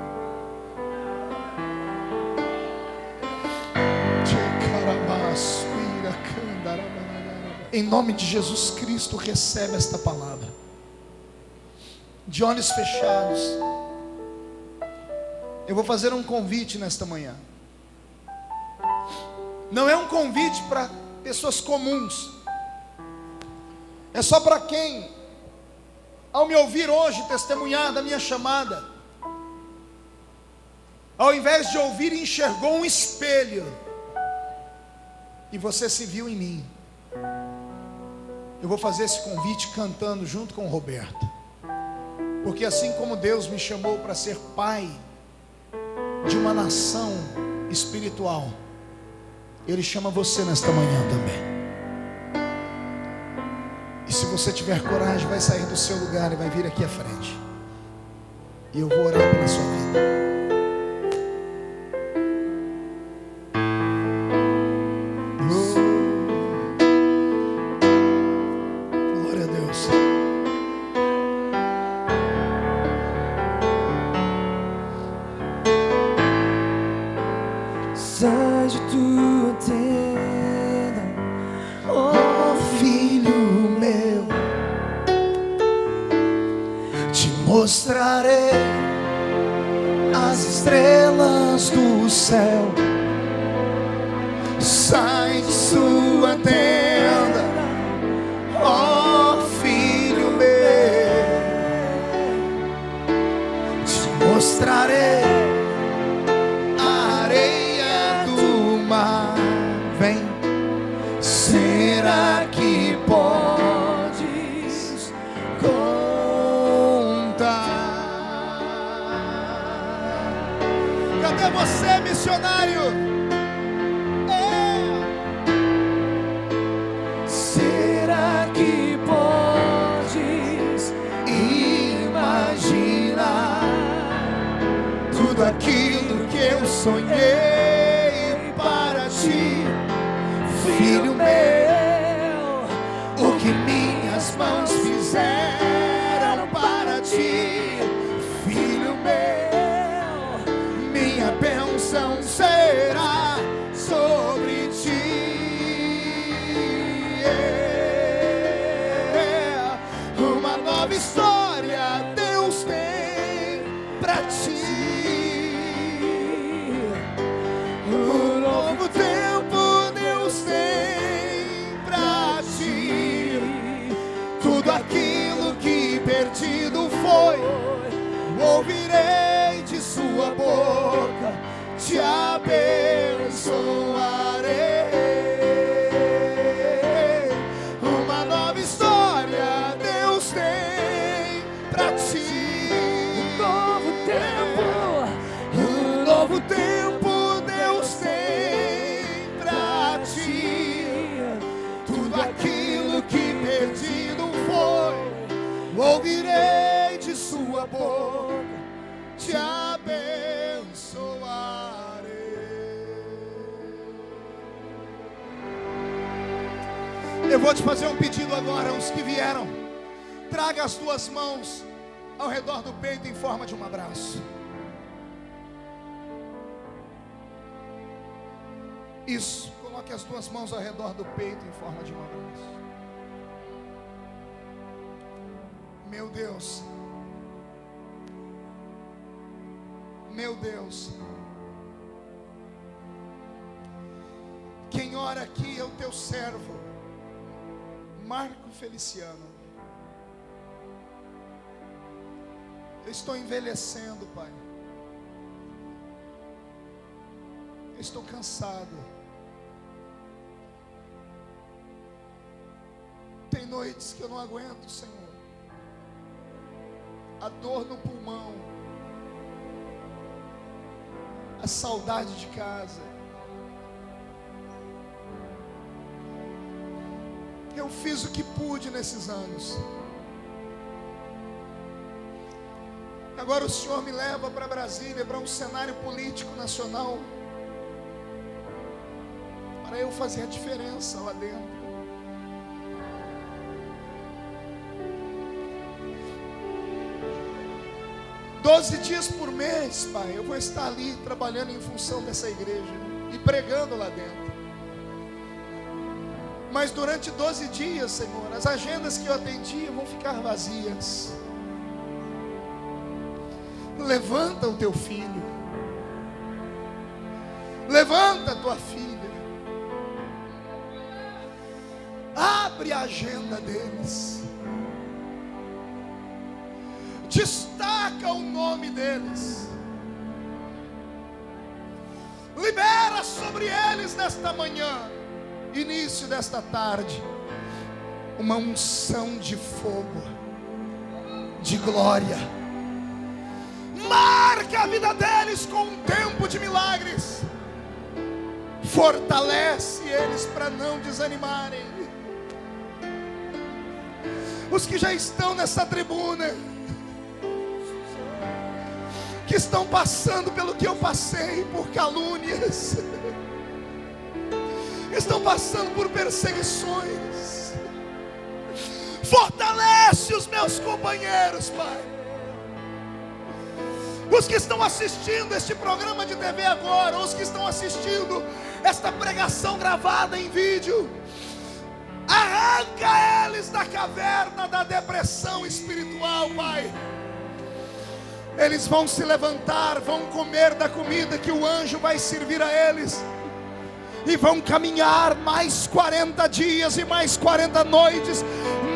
Em nome de Jesus Cristo, recebe esta palavra. De olhos fechados, eu vou fazer um convite nesta manhã. Não é um convite para pessoas comuns. É só para quem, ao me ouvir hoje testemunhar da minha chamada, ao invés de ouvir, enxergou um espelho e você se viu em mim. Eu vou fazer esse convite cantando junto com o Roberto, porque assim como Deus me chamou para ser pai de uma nação espiritual, Ele chama você nesta manhã também. E se você tiver coragem, vai sair do seu lugar e vai vir aqui à frente, e eu vou orar pela sua vida. Glória a Deus. Sai de tua tenda, Oh filho meu, te mostrarei as estrelas do do céu, sai de sua tenda, ó filho meu, te mostrarei a areia do mar. Vem, será que podes contar? Cadê você, missionário? Será que podes Imaginar tudo aquilo que eu sonhei para ti, filho meu, o que minhas mãos fizeram para ti, filho meu, minha bênção será sobre ti. Uma nova história Deus tem pra ti. Um novo tempo Deus tem pra ti. Tudo aquilo que perdido foi, ouvirei de sua boca, te abençoarei. Uma nova história Deus tem pra ti. Um novo tempo Deus tem pra ti. Tudo aquilo que perdido foi, ouvirei de sua boca, te abençoarei. Eu vou te fazer um pedido agora, os que vieram, traga as tuas mãos ao redor do peito em forma de um abraço. Isso, coloque as tuas mãos ao redor do peito em forma de um abraço. Meu Deus, meu Deus, quem ora aqui é o teu servo Marco Feliciano. Eu estou envelhecendo, Pai. Eu estou cansado. Tem noites que eu não aguento, Senhor. A dor no pulmão, a saudade de casa. Eu fiz o que pude nesses anos. Agora o Senhor me leva para Brasília, para um cenário político nacional, para eu fazer a diferença lá dentro. Doze dias por mês, Pai, eu vou estar ali trabalhando em função dessa igreja e pregando lá dentro. Mas durante 12 dias, Senhor, as agendas que eu atendia vão ficar vazias. Levanta o teu filho, levanta a tua filha, abre a agenda deles, destaca o nome deles, libera sobre eles nesta manhã, início desta tarde, uma unção de fogo, de glória. Marca a vida deles com um tempo de milagres. Fortalece eles para não desanimarem. Os que já estão nessa tribuna, que estão passando pelo que eu passei, por calúnias, estão passando por perseguições. Fortalece os meus companheiros, Pai. Os que estão assistindo este programa de TV agora, os que estão assistindo esta pregação gravada em vídeo, arranca eles da caverna da depressão espiritual, Pai. Eles vão se levantar, vão comer da comida que o anjo vai servir a eles, e vão caminhar mais 40 dias e mais 40 noites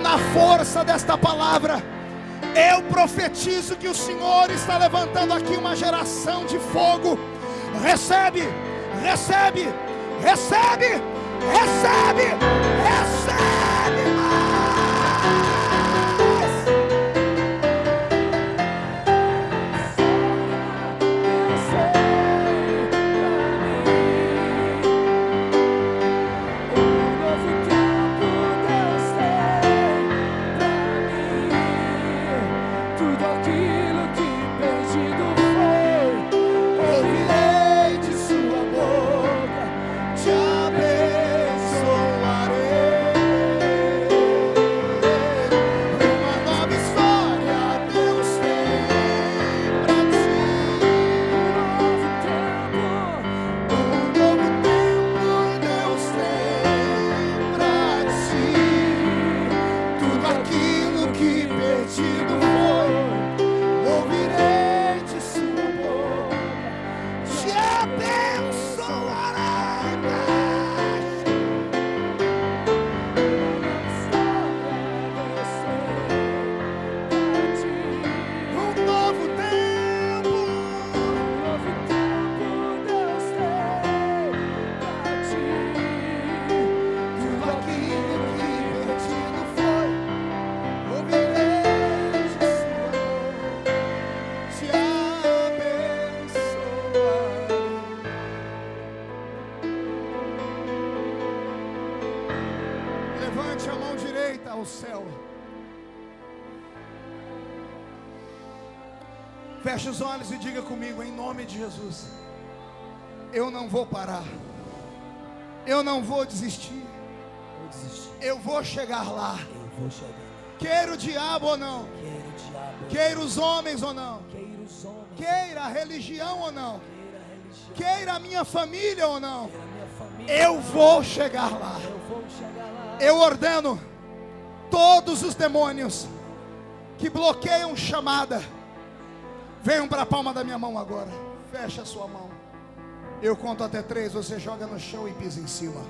na força desta palavra. Eu profetizo que o Senhor está levantando aqui uma geração de fogo. Recebe, recebe, recebe, recebe, recebe mais. Levante a mão direita ao céu. Feche os olhos e diga comigo, em nome de Jesus: eu não vou parar, eu não vou desistir, eu vou chegar lá. Queira o diabo ou não, queira os homens ou não, queira a religião ou não, queira a minha família ou não, eu vou chegar lá. Eu ordeno todos os demônios que bloqueiam chamada, venham para a palma da minha mão agora. Fecha a sua mão. Eu conto até 3, você joga no chão e pisa em cima.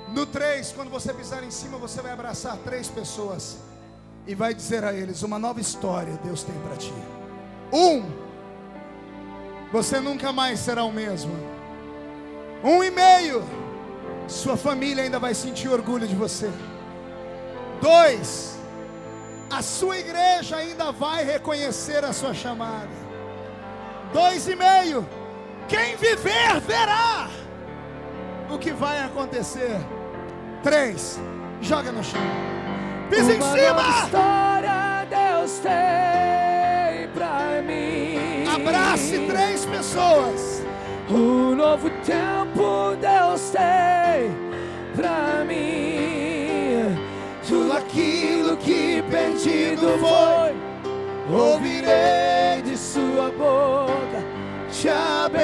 No 3, quando você pisar em cima, você vai abraçar 3 pessoas e vai dizer a eles: uma nova história Deus tem para ti. 1, você nunca mais será o mesmo. 1,5, sua família ainda vai sentir orgulho de você. 2, a sua igreja ainda vai reconhecer a sua chamada. 2,5, quem viver verá o que vai acontecer. 3, joga no chão, pisa em cima. Uma história Deus tem pra mim. Abrace 3 pessoas. Um novo tempo Deus tem pra mim. Tudo aquilo que perdido foi, ouvirei de sua boca, te abençoarei.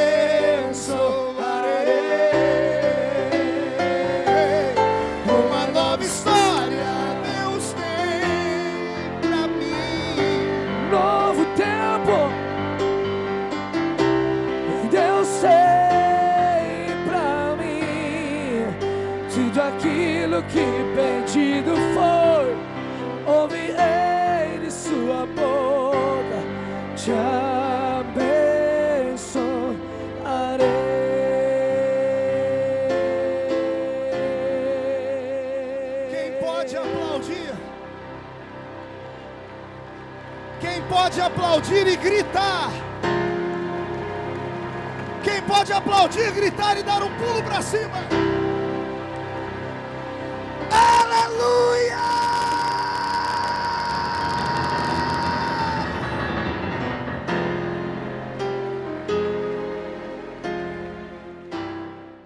Uma nova história Deus tem pra mim. Novo tempo Deus tem pra mim. Tudo aquilo que perdido foi, ouvirei de sua boca, te abençoarei. Quem pode aplaudir? Quem pode aplaudir e gritar? Quem pode aplaudir, gritar e dar um pulo para cima?